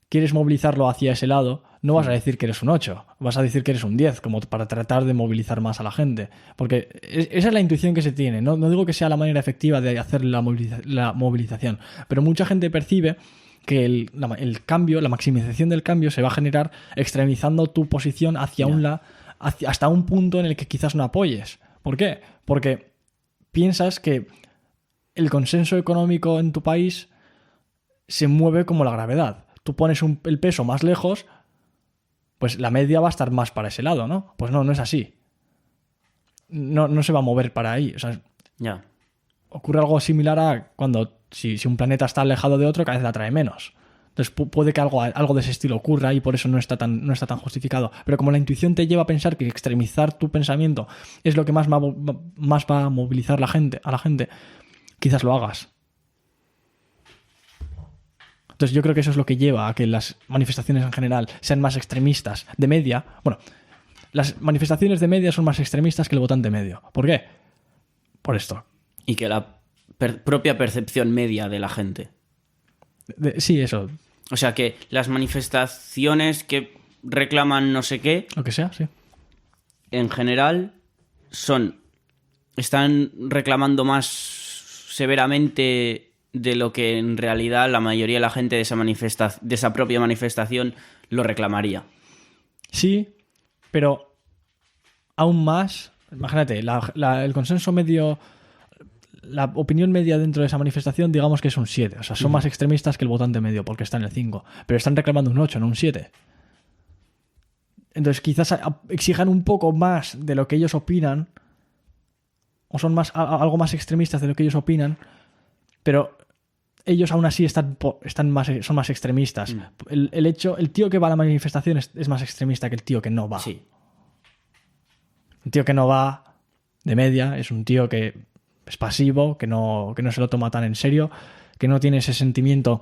quieres movilizarlo hacia ese lado, no vas a decir que eres un 8, vas a decir que eres un 10, como para tratar de movilizar más a la gente. Porque esa es la intuición que se tiene. No digo que sea la manera efectiva de hacer la movilización, pero mucha gente percibe que el cambio, la maximización del cambio se va a generar extremizando tu posición hacia un lado, hasta un punto en el que quizás no apoyes. ¿Por qué? Porque piensas que el consenso económico en tu país se mueve como la gravedad. Tú pones el peso más lejos, pues la media va a estar más para ese lado, ¿no? Pues no es así. No se va a mover para ahí. O sea, ya. ocurre algo similar a cuando si un planeta está alejado de otro, cada vez le atrae menos. Entonces puede que algo de ese estilo ocurra y por eso no está tan justificado. Pero como la intuición te lleva a pensar que extremizar tu pensamiento es lo que más va a movilizar a la gente, quizás lo hagas. Entonces yo creo que eso es lo que lleva a que las manifestaciones en general sean más extremistas de media. Bueno, las manifestaciones de media son más extremistas que el votante medio. ¿Por qué? Por esto. Y que la propia percepción media de la gente. Sí, eso. O sea, que las manifestaciones que reclaman no sé qué, Lo que sea, sí. en general, están reclamando más severamente de lo que en realidad la mayoría de la gente de esa propia manifestación lo reclamaría. Sí, pero aún más, imagínate, el consenso medio, la opinión media dentro de esa manifestación, digamos que es un 7. O sea, son más extremistas que el votante medio porque está en el 5. Pero están reclamando un 8, no un 7. Entonces quizás exijan un poco más de lo que ellos opinan, o son algo más extremistas de lo que ellos opinan, pero ellos aún así son más extremistas. El tío que va a la manifestación es más extremista que el tío que no va. Sí. El tío que no va, de media, es un tío que es pasivo, que no se lo toma tan en serio, que no tiene ese sentimiento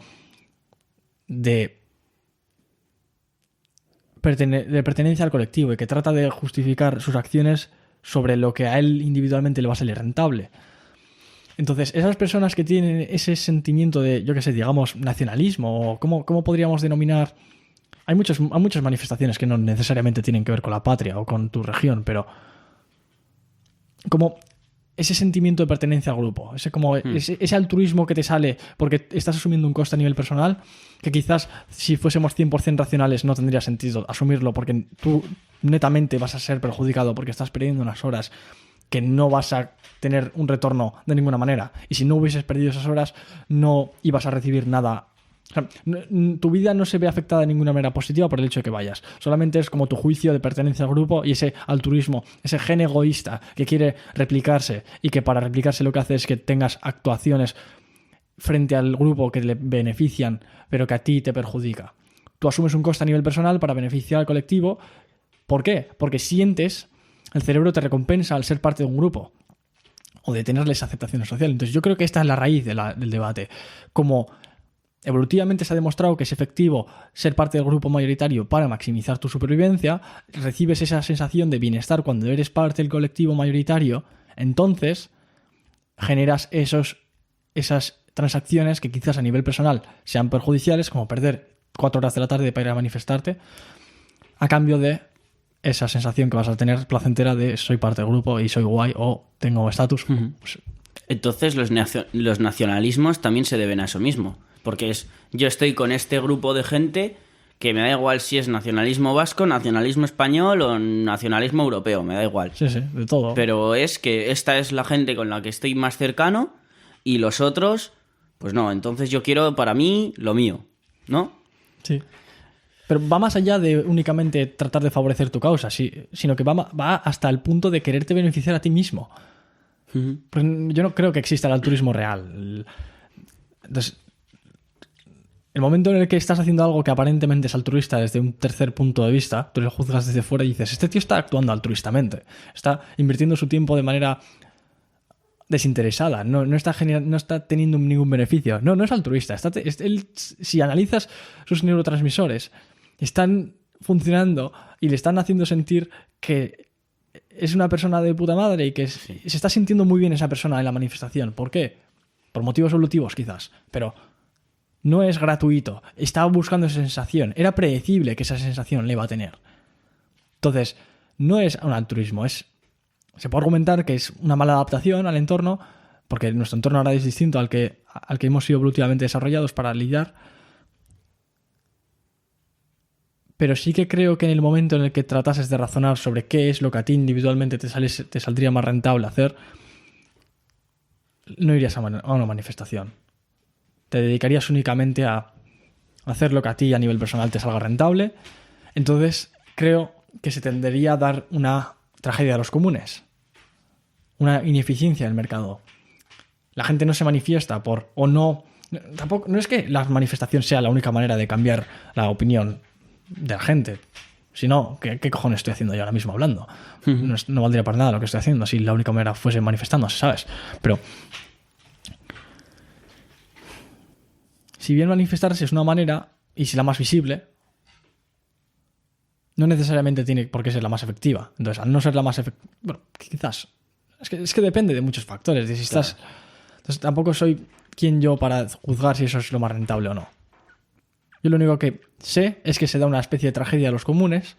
de pertenencia al colectivo y que trata de justificar sus acciones sobre lo que a él individualmente le va a salir rentable. Entonces, esas personas que tienen ese sentimiento de, yo qué sé, digamos, nacionalismo, o ¿cómo podríamos denominar? Hay muchas manifestaciones que no necesariamente tienen que ver con la patria o con tu región, pero como ese sentimiento de pertenencia al grupo, ese altruismo que te sale porque estás asumiendo un coste a nivel personal, que quizás si fuésemos 100% racionales no tendría sentido asumirlo porque tú netamente vas a ser perjudicado porque estás perdiendo unas horas que no vas a tener un retorno de ninguna manera. Y si no hubieses perdido esas horas, no ibas a recibir nada. O sea, tu vida no se ve afectada de ninguna manera positiva por el hecho de que vayas. Solamente es como tu juicio de pertenencia al grupo y ese altruismo, ese gen egoísta que quiere replicarse y que para replicarse lo que hace es que tengas actuaciones frente al grupo que le benefician, pero que a ti te perjudica. Tú asumes un coste a nivel personal para beneficiar al colectivo. ¿Por qué? Porque sientes, el cerebro te recompensa al ser parte de un grupo o de tenerle esa aceptación social. Entonces yo creo que esta es la raíz del debate. Como evolutivamente se ha demostrado que es efectivo ser parte del grupo mayoritario para maximizar tu supervivencia, recibes esa sensación de bienestar cuando eres parte del colectivo mayoritario, entonces generas esas transacciones que quizás a nivel personal sean perjudiciales, como perder 4 horas de la tarde para ir a manifestarte, a cambio de esa sensación que vas a tener placentera de soy parte del grupo y soy guay o tengo estatus. Pues, entonces los nacionalismos también se deben a eso mismo. Porque yo estoy con este grupo de gente que me da igual si es nacionalismo vasco, nacionalismo español o nacionalismo europeo, me da igual. Sí, de todo. Pero es que esta es la gente con la que estoy más cercano y los otros, pues no, entonces yo quiero para mí lo mío, ¿no? Sí. Pero va más allá de únicamente tratar de favorecer tu causa, sino que va hasta el punto de quererte beneficiar a ti mismo. Pues yo no creo que exista el altruismo real. Entonces, el momento en el que estás haciendo algo que aparentemente es altruista desde un tercer punto de vista, tú lo juzgas desde fuera y dices, este tío está actuando altruistamente, está invirtiendo su tiempo de manera desinteresada, no está teniendo ningún beneficio. No es altruista. Si analizas sus neurotransmisores, están funcionando y le están haciendo sentir que es una persona de puta madre y que se está sintiendo muy bien esa persona en la manifestación. ¿Por qué? Por motivos evolutivos quizás, pero no es gratuito. Estaba buscando esa sensación. Era predecible que esa sensación le iba a tener. Entonces, no es un altruismo. Se puede argumentar que es una mala adaptación al entorno, porque nuestro entorno ahora es distinto al que hemos sido evolutivamente desarrollados para lidiar. Pero sí que creo que en el momento en el que tratases de razonar sobre qué es lo que a ti individualmente te saldría más rentable hacer, no irías a una manifestación. Te dedicarías únicamente a hacer lo que a ti a nivel personal te salga rentable. Entonces creo que se tendería a dar una tragedia a los comunes, una ineficiencia del mercado. la gente no se manifiesta por o no. Tampoco, no es que la manifestación sea la única manera de cambiar la opinión de la gente. Si no, ¿qué cojones estoy haciendo yo ahora mismo hablando? No valdría para nada lo que estoy haciendo si la única manera fuese manifestándose, ¿sabes? Pero si bien manifestarse es una manera, y si la más visible, no necesariamente tiene por qué ser la más efectiva. Entonces, al no ser la más efectiva, bueno, quizás. Es que depende de muchos factores. De si estás. Entonces, tampoco soy quien yo para juzgar si eso es lo más rentable o no. Yo lo único que sé es que se da una especie de tragedia a los comunes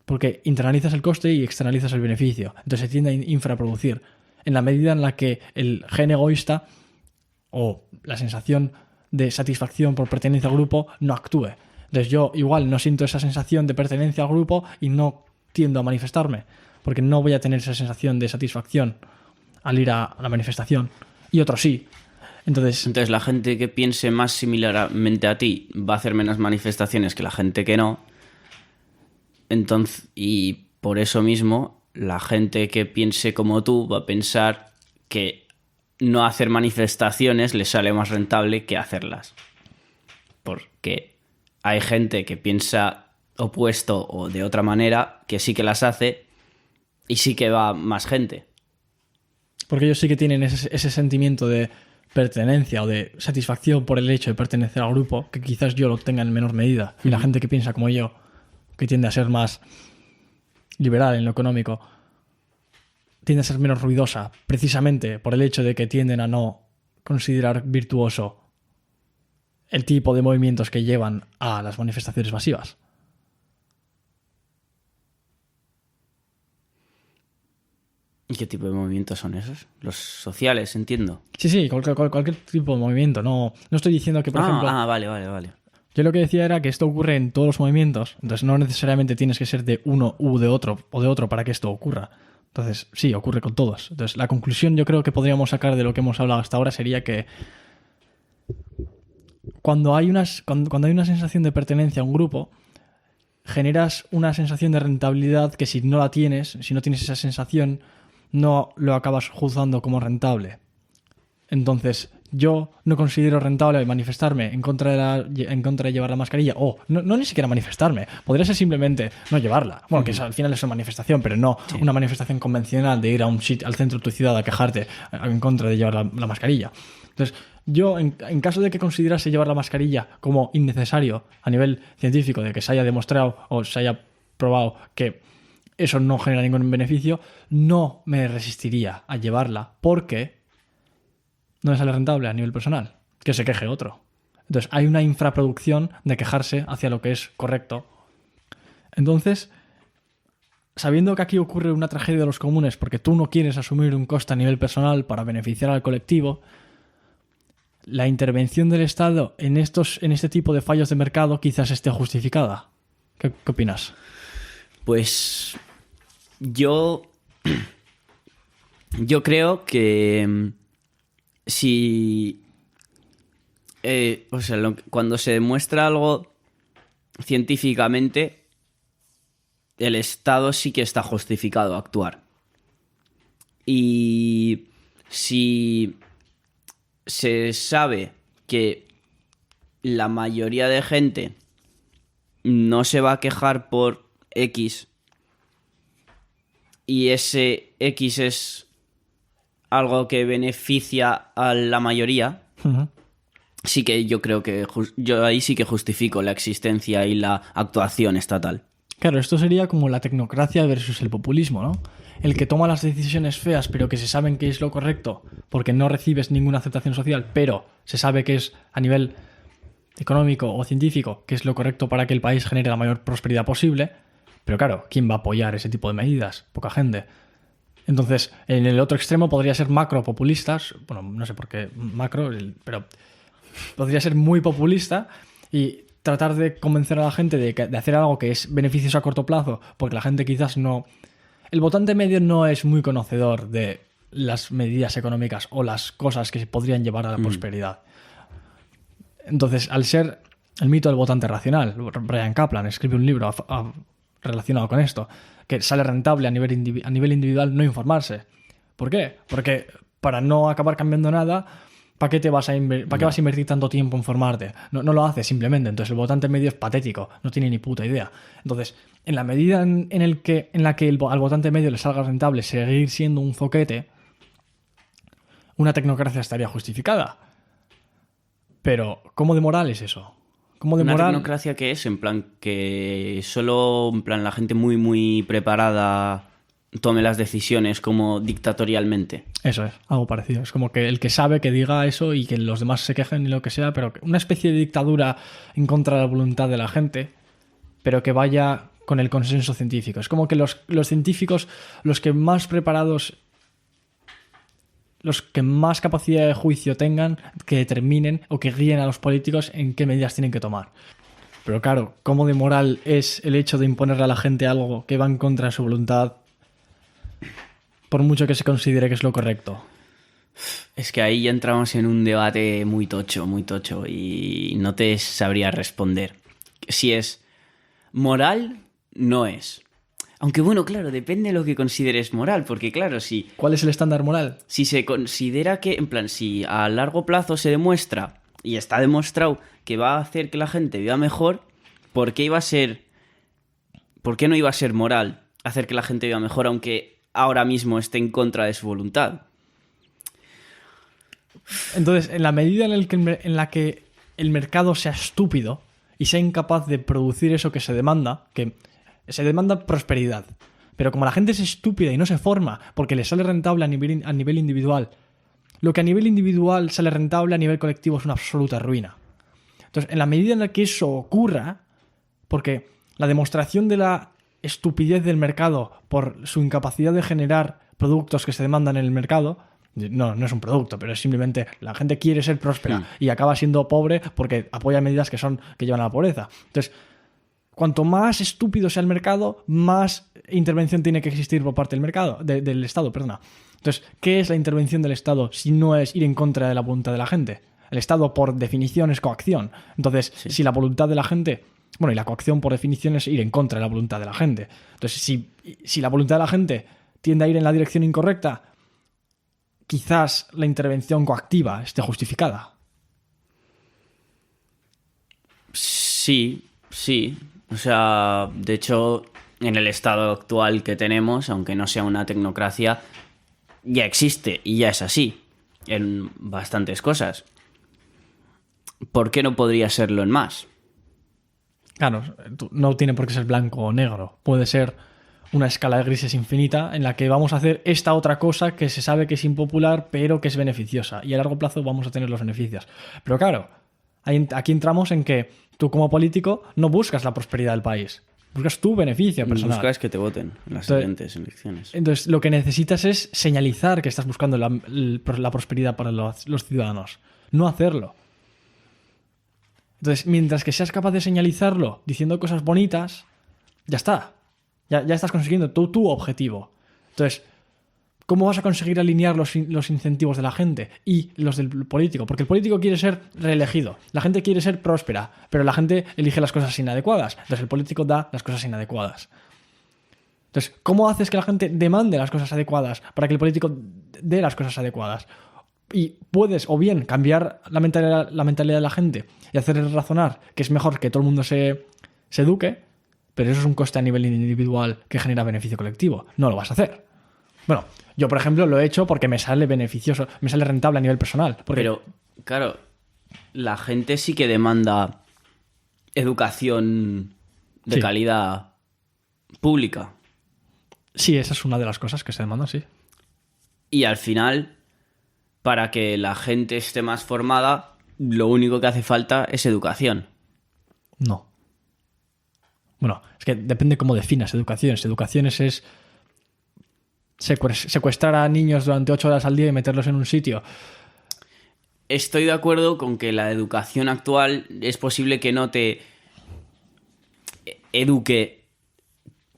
porque internalizas el coste y externalizas el beneficio. Entonces se tiende a infraproducir en la medida en la que el gen egoísta o la sensación de satisfacción por pertenencia al grupo no actúe. Entonces yo igual no siento esa sensación de pertenencia al grupo y no tiendo a manifestarme porque no voy a tener esa sensación de satisfacción al ir a la manifestación y otros sí. Entonces la gente que piense más similarmente a ti va a hacer menos manifestaciones que la gente que no. Entonces, y por eso mismo, la gente que piense como tú va a pensar que no hacer manifestaciones le sale más rentable que hacerlas. Porque hay gente que piensa opuesto o de otra manera, que sí que las hace y sí que va más gente. Porque ellos sí que tienen ese sentimiento de pertenencia o de satisfacción por el hecho de pertenecer al grupo, que quizás yo lo tenga en menor medida. Y la gente que piensa como yo, que tiende a ser más liberal en lo económico, tiende a ser menos ruidosa, precisamente por el hecho de que tienden a no considerar virtuoso el tipo de movimientos que llevan a las manifestaciones masivas. ¿Y qué tipo de movimientos son esos? Los sociales, entiendo. Sí, cualquier tipo de movimiento. No estoy diciendo que, por ejemplo... Vale. Yo lo que decía era que esto ocurre en todos los movimientos, entonces no necesariamente tienes que ser de uno u de otro o de otro para que esto ocurra. Entonces, sí, ocurre con todos. Entonces, la conclusión yo creo que podríamos sacar de lo que hemos hablado hasta ahora sería que cuando hay una sensación de pertenencia a un grupo, generas una sensación de rentabilidad que si no la tienes, si no tienes esa sensación, no lo acabas juzgando como rentable. Entonces, yo no considero rentable manifestarme en contra de llevar la mascarilla, o no ni siquiera manifestarme, podría ser simplemente no llevarla. Bueno, que al final es una manifestación, pero no una manifestación convencional de ir a un sitio, al centro de tu ciudad a quejarte en contra de llevar la mascarilla. Entonces, yo, en caso de que considerase llevar la mascarilla como innecesario a nivel científico, de que se haya demostrado o se haya probado que eso no genera ningún beneficio, no me resistiría a llevarla porque no me sale rentable a nivel personal. Que se queje otro. Entonces hay una infraproducción de quejarse hacia lo que es correcto. Entonces, sabiendo que aquí ocurre una tragedia de los comunes porque tú no quieres asumir un coste a nivel personal para beneficiar al colectivo, la intervención del Estado en este tipo de fallos de mercado quizás esté justificada. ¿Qué opinas? Pues yo creo que si cuando se demuestra algo científicamente, el Estado sí que está justificado a actuar. Y si se sabe que la mayoría de gente no se va a quejar por X y ese X es algo que beneficia a la mayoría, sí que yo creo que yo ahí sí que justifico la existencia y la actuación estatal. Claro, esto sería como la tecnocracia versus el populismo, ¿no? El que toma las decisiones feas pero que se saben que es lo correcto porque no recibes ninguna aceptación social, pero se sabe que es a nivel económico o científico que es lo correcto para que el país genere la mayor prosperidad posible. Pero claro, ¿quién va a apoyar ese tipo de medidas? Poca gente. Entonces, en el otro extremo podría ser macropopulistas, bueno, no sé por qué macro, pero podría ser muy populista y tratar de convencer a la gente de hacer algo que es beneficioso a corto plazo, porque la gente quizás no... El votante medio no es muy conocedor de las medidas económicas o las cosas que se podrían llevar a la prosperidad. Entonces, al ser el mito del votante racional, Brian Kaplan escribe un libro relacionado con esto, que sale rentable a nivel individual no informarse. ¿Por qué? Porque para no acabar cambiando nada, ¿para qué vas a invertir tanto tiempo en formarte? No lo haces simplemente. Entonces el votante medio es patético, no tiene ni puta idea. Entonces, en la medida en la que al votante medio le salga rentable seguir siendo un zoquete, una tecnocracia estaría justificada. Pero, ¿cómo de moral es eso? ¿Cómo de ¿Una moral? tecnocracia que es? En plan, que solo en plan, la gente muy, muy preparada tome las decisiones como dictatorialmente. Eso es, algo parecido. Es como que el que sabe que diga eso y que los demás se quejen y lo que sea, pero una especie de dictadura en contra de la voluntad de la gente, pero que vaya con el consenso científico. Es como que los científicos, los que más preparados, los que más capacidad de juicio tengan, que determinen o que guíen a los políticos en qué medidas tienen que tomar. Pero claro, ¿cómo de moral es el hecho de imponerle a la gente algo que va en contra de su voluntad, por mucho que se considere que es lo correcto? Es que ahí ya entramos en un debate muy tocho y no te sabría responder. Si es moral, no es. Aunque bueno, claro, depende de lo que consideres moral, porque claro, ¿Cuál es el estándar moral? si se considera que, en plan, si a largo plazo se demuestra, y está demostrado, que va a hacer que la gente viva mejor, ¿por qué no iba a ser moral hacer que la gente viva mejor, aunque ahora mismo esté en contra de su voluntad? Entonces, en la medida en la que el mercado sea estúpido y sea incapaz de producir eso que se demanda prosperidad. Pero como la gente es estúpida y no se forma porque le sale rentable a nivel individual, lo que a nivel individual sale rentable a nivel colectivo es una absoluta ruina. Entonces, en la medida en la que eso ocurra, porque la demostración de la estupidez del mercado por su incapacidad de generar productos que se demandan en el mercado, no es un producto, pero es simplemente la gente quiere ser próspera y acaba siendo pobre porque apoya medidas que llevan a la pobreza. Entonces, cuanto más estúpido sea el mercado, más intervención tiene que existir por parte del mercado, del Estado, perdona. Entonces, ¿qué es la intervención del Estado si no es ir en contra de la voluntad de la gente? El Estado, por definición, es coacción. Entonces, si la voluntad de la gente... Bueno, y la coacción, por definición, es ir en contra de la voluntad de la gente. Entonces, si la voluntad de la gente tiende a ir en la dirección incorrecta, quizás la intervención coactiva esté justificada. Sí. O sea, de hecho, en el estado actual que tenemos, aunque no sea una tecnocracia, ya existe y ya es así en bastantes cosas. ¿Por qué no podría serlo en más? Claro, no tiene por qué ser blanco o negro. Puede ser una escala de grises infinita en la que vamos a hacer esta otra cosa que se sabe que es impopular, pero que es beneficiosa. Y a largo plazo vamos a tener los beneficios. Pero claro, aquí entramos en que tú como político no buscas la prosperidad del país. Buscas tu beneficio personal. Buscas que te voten en las siguientes elecciones. Entonces, lo que necesitas es señalizar que estás buscando la prosperidad para los ciudadanos. No hacerlo. Entonces, mientras que seas capaz de señalizarlo diciendo cosas bonitas, ya está. Ya estás consiguiendo tu objetivo. Entonces, ¿cómo vas a conseguir alinear los incentivos de la gente y los del político? Porque el político quiere ser reelegido, la gente quiere ser próspera, pero la gente elige las cosas inadecuadas. Entonces el político da las cosas inadecuadas. Entonces, ¿cómo haces que la gente demande las cosas adecuadas para que el político dé las cosas adecuadas? Y puedes, o bien, cambiar la mentalidad de la gente y hacerles razonar que es mejor que todo el mundo se eduque, pero eso es un coste a nivel individual que genera beneficio colectivo. No lo vas a hacer. Bueno, yo, por ejemplo, lo he hecho porque me sale beneficioso, me sale rentable a nivel personal. Pero, claro, la gente sí que demanda educación de calidad pública. Sí, esa es una de las cosas que se demandan, sí. Y al final, para que la gente esté más formada, lo único que hace falta es educación. No. Bueno, es que depende cómo definas educación. Si educación es secuestrar a niños durante 8 horas al día y meterlos en un sitio. Estoy de acuerdo con que la educación actual es posible que no te eduque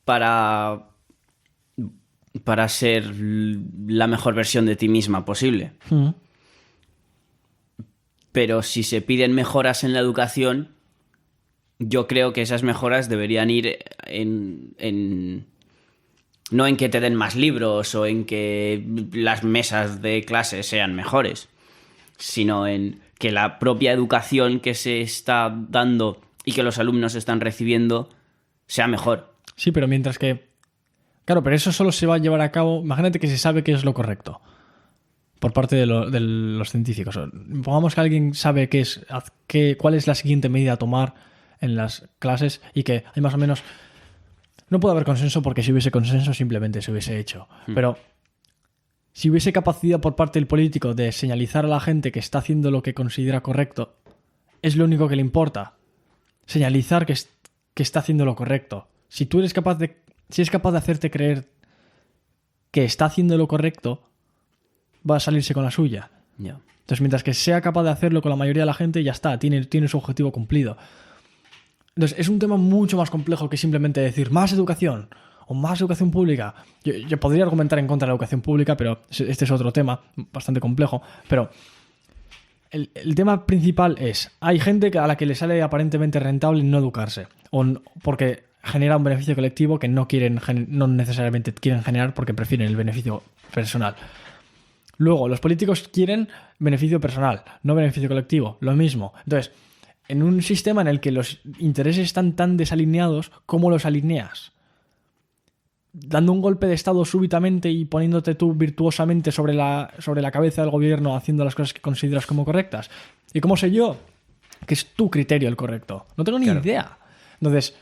para ser la mejor versión de ti misma posible. Pero si se piden mejoras en la educación, yo creo que esas mejoras deberían ir en No en que te den más libros o en que las mesas de clase sean mejores, sino en que la propia educación que se está dando y que los alumnos están recibiendo sea mejor. Sí, pero mientras que... Claro, pero eso solo se va a llevar a cabo... Imagínate que se sabe qué es lo correcto por parte de los científicos. Pongamos que alguien sabe cuál es la siguiente medida a tomar en las clases y que hay más o menos... No puede haber consenso porque si hubiese consenso simplemente se hubiese hecho. Pero si hubiese capacidad por parte del político de señalizar a la gente que está haciendo lo que considera correcto, es lo único que le importa. Señalizar que está haciendo lo correcto. Si es capaz de hacerte creer que está haciendo lo correcto, va a salirse con la suya. Yeah. Entonces, mientras que sea capaz de hacerlo con la mayoría de la gente, ya está, tiene su objetivo cumplido. Entonces, es un tema mucho más complejo que simplemente decir más educación o más educación pública. Yo podría argumentar en contra de la educación pública, pero este es otro tema bastante complejo. Pero el tema principal es, hay gente a la que le sale aparentemente rentable no educarse, porque genera un beneficio colectivo que no necesariamente quieren generar porque prefieren el beneficio personal. Luego, los políticos quieren beneficio personal, no beneficio colectivo, lo mismo. Entonces, en un sistema en el que los intereses están tan desalineados, ¿cómo los alineas? Dando un golpe de estado súbitamente y poniéndote tú virtuosamente sobre la cabeza del gobierno haciendo las cosas que consideras como correctas. ¿Y cómo sé yo que es tu criterio el correcto? No tengo ni idea. Entonces,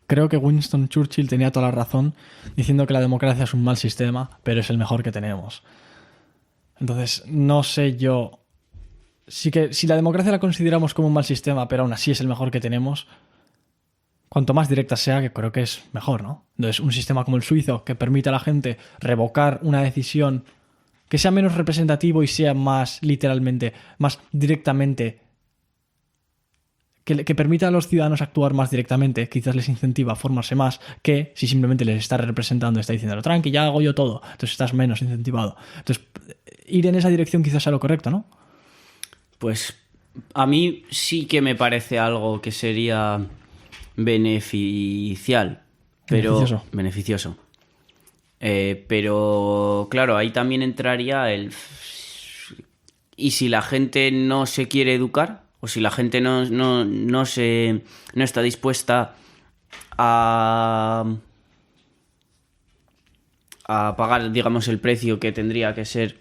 creo que Winston Churchill tenía toda la razón diciendo que la democracia es un mal sistema, pero es el mejor que tenemos. Entonces, no sé yo... Sí que si la democracia la consideramos como un mal sistema, pero aún así es el mejor que tenemos, cuanto más directa sea, que creo que es mejor, ¿no? Entonces, un sistema como el suizo, que permite a la gente revocar una decisión que sea menos representativo y sea más literalmente, más directamente, que permita a los ciudadanos actuar más directamente, quizás les incentiva a formarse más que si simplemente les está representando, está diciendo, tranqui, ya hago yo todo, entonces estás menos incentivado. Entonces, ir en esa dirección quizás sea lo correcto, ¿no? Pues a mí sí que me parece algo que sería beneficial, pero beneficioso. Pero claro, ahí también entraría ¿y si la gente no se quiere educar? ¿O si la gente no está dispuesta a pagar, digamos, el precio que tendría que ser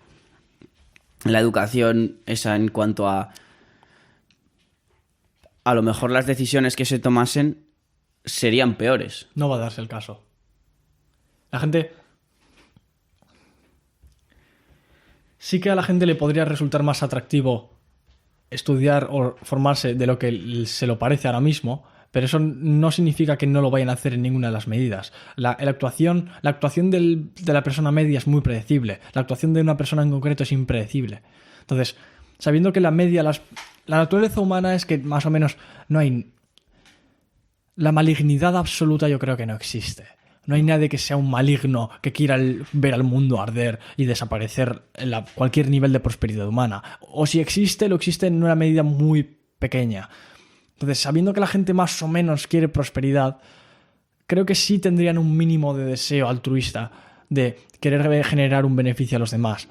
la educación esa en cuanto a lo mejor las decisiones que se tomasen serían peores? No va a darse el caso. La gente... Sí que a la gente le podría resultar más atractivo estudiar o formarse de lo que se lo parece ahora mismo, pero eso no significa que no lo vayan a hacer en ninguna de las medidas. La actuación de la persona media es muy predecible. La actuación de una persona en concreto es impredecible. Entonces, sabiendo que la media, la naturaleza humana es que más o menos no hay... La malignidad absoluta yo creo que no existe. No hay nadie que sea un maligno que quiera ver al mundo arder y desaparecer en cualquier nivel de prosperidad humana. O si existe, lo existe en una medida muy pequeña. Entonces, sabiendo que la gente más o menos quiere prosperidad, creo que sí tendrían un mínimo de deseo altruista de querer generar un beneficio a los demás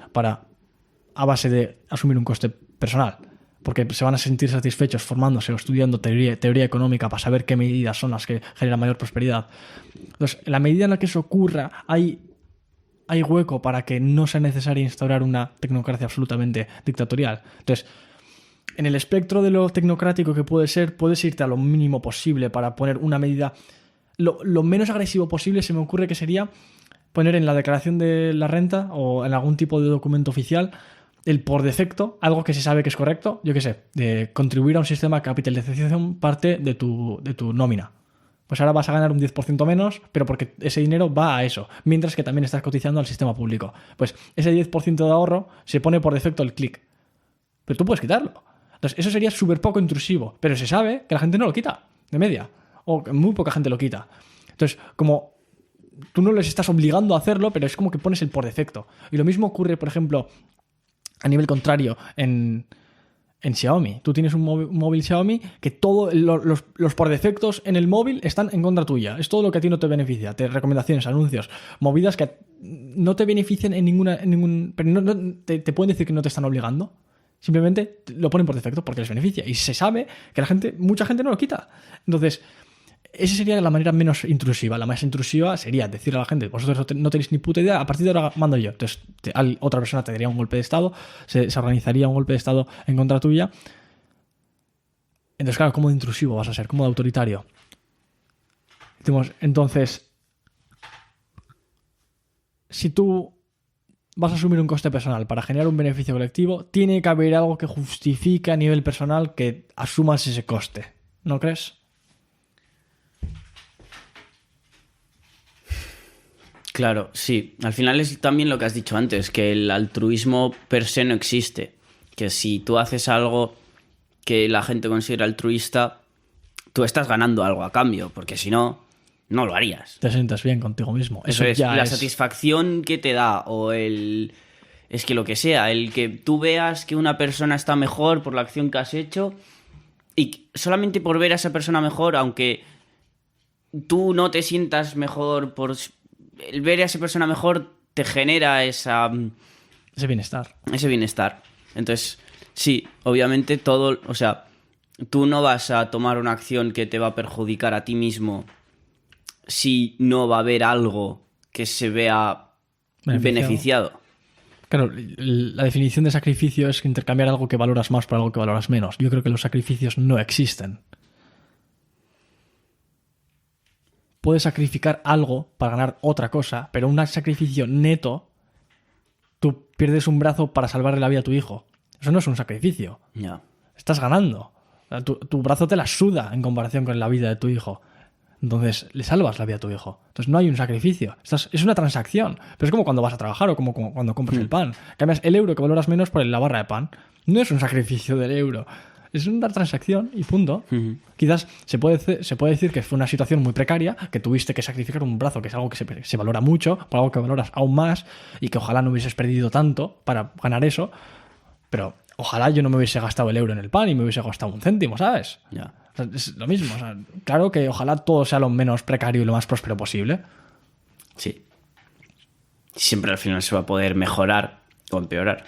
a base de asumir un coste personal. Porque se van a sentir satisfechos formándose o estudiando teoría económica para saber qué medidas son las que generan mayor prosperidad. Entonces, en la medida en la que eso ocurra, hay hueco para que no sea necesario instaurar una tecnocracia absolutamente dictatorial. Entonces, en el espectro de lo tecnocrático que puede ser, puedes irte a lo mínimo posible para poner una medida... Lo menos agresivo posible se me ocurre que sería poner en la declaración de la renta o en algún tipo de documento oficial el por defecto, algo que se sabe que es correcto, yo qué sé, de contribuir a un sistema de capitalización parte de tu nómina. Pues ahora vas a ganar un 10% menos, pero porque ese dinero va a eso, mientras que también estás cotizando al sistema público. Pues ese 10% de ahorro se pone por defecto el clic. Pero tú puedes quitarlo. Entonces, eso sería súper poco intrusivo, pero se sabe que la gente no lo quita, de media, o que muy poca gente lo quita. Entonces, como tú no les estás obligando a hacerlo, pero es como que pones el por defecto. Y lo mismo ocurre, por ejemplo, a nivel contrario, en en Xiaomi. Tú tienes un móvil Xiaomi que todos los por defectos en el móvil están en contra tuya. Es todo lo que a ti no te beneficia. Recomendaciones, anuncios, movidas que no te benefician en ningún... Pero te pueden decir que no te están obligando. Simplemente lo ponen por defecto porque les beneficia. Y se sabe que mucha gente no lo quita. Entonces, esa sería la manera menos intrusiva. La más intrusiva sería decirle a la gente: vosotros no tenéis ni puta idea, a partir de ahora mando yo. Entonces, otra persona te daría un golpe de estado, se organizaría un golpe de estado en contra tuya. Entonces, claro, ¿cómo de intrusivo vas a ser? ¿Cómo de autoritario? Entonces, si tú vas a asumir un coste personal para generar un beneficio colectivo, tiene que haber algo que justifique a nivel personal que asumas ese coste. ¿No crees? Claro, sí. Al final es también lo que has dicho antes, que el altruismo per se no existe. Que si tú haces algo que la gente considera altruista, tú estás ganando algo a cambio, porque si no, no lo harías. Te sientes bien contigo mismo. Eso es, la satisfacción que te da, o es que lo que sea, el que tú veas que una persona está mejor por la acción que has hecho, y solamente por ver a esa persona mejor, aunque tú no te sientas mejor, el ver a esa persona mejor te genera ese bienestar. Ese bienestar. Entonces, sí, obviamente tú no vas a tomar una acción que te va a perjudicar a ti mismo si no va a haber algo que se vea beneficiado. Claro, la definición de sacrificio es intercambiar algo que valoras más por algo que valoras menos. Yo creo que los sacrificios no existen. Puedes sacrificar algo para ganar otra cosa, pero un sacrificio neto, tú pierdes un brazo para salvarle la vida a tu hijo. Eso no es un sacrificio. Ya. Estás ganando. Tu brazo te la suda en comparación con la vida de tu hijo. Entonces, le salvas la vida a tu hijo. Entonces, no hay un sacrificio. Es una transacción. Pero es como cuando vas a trabajar o como cuando compras el pan. Cambias el euro que valoras menos por la barra de pan. No es un sacrificio del euro. Es una transacción y punto. Uh-huh. Quizás se puede decir que fue una situación muy precaria, que tuviste que sacrificar un brazo, que es algo que se valora mucho, por algo que valoras aún más, y que ojalá no hubieses perdido tanto para ganar eso. Pero ojalá yo no me hubiese gastado el euro en el pan y me hubiese gastado un céntimo, ¿sabes? Ya. O sea, es lo mismo. O sea, claro que ojalá todo sea lo menos precario y lo más próspero posible. Sí. Siempre al final se va a poder mejorar o empeorar.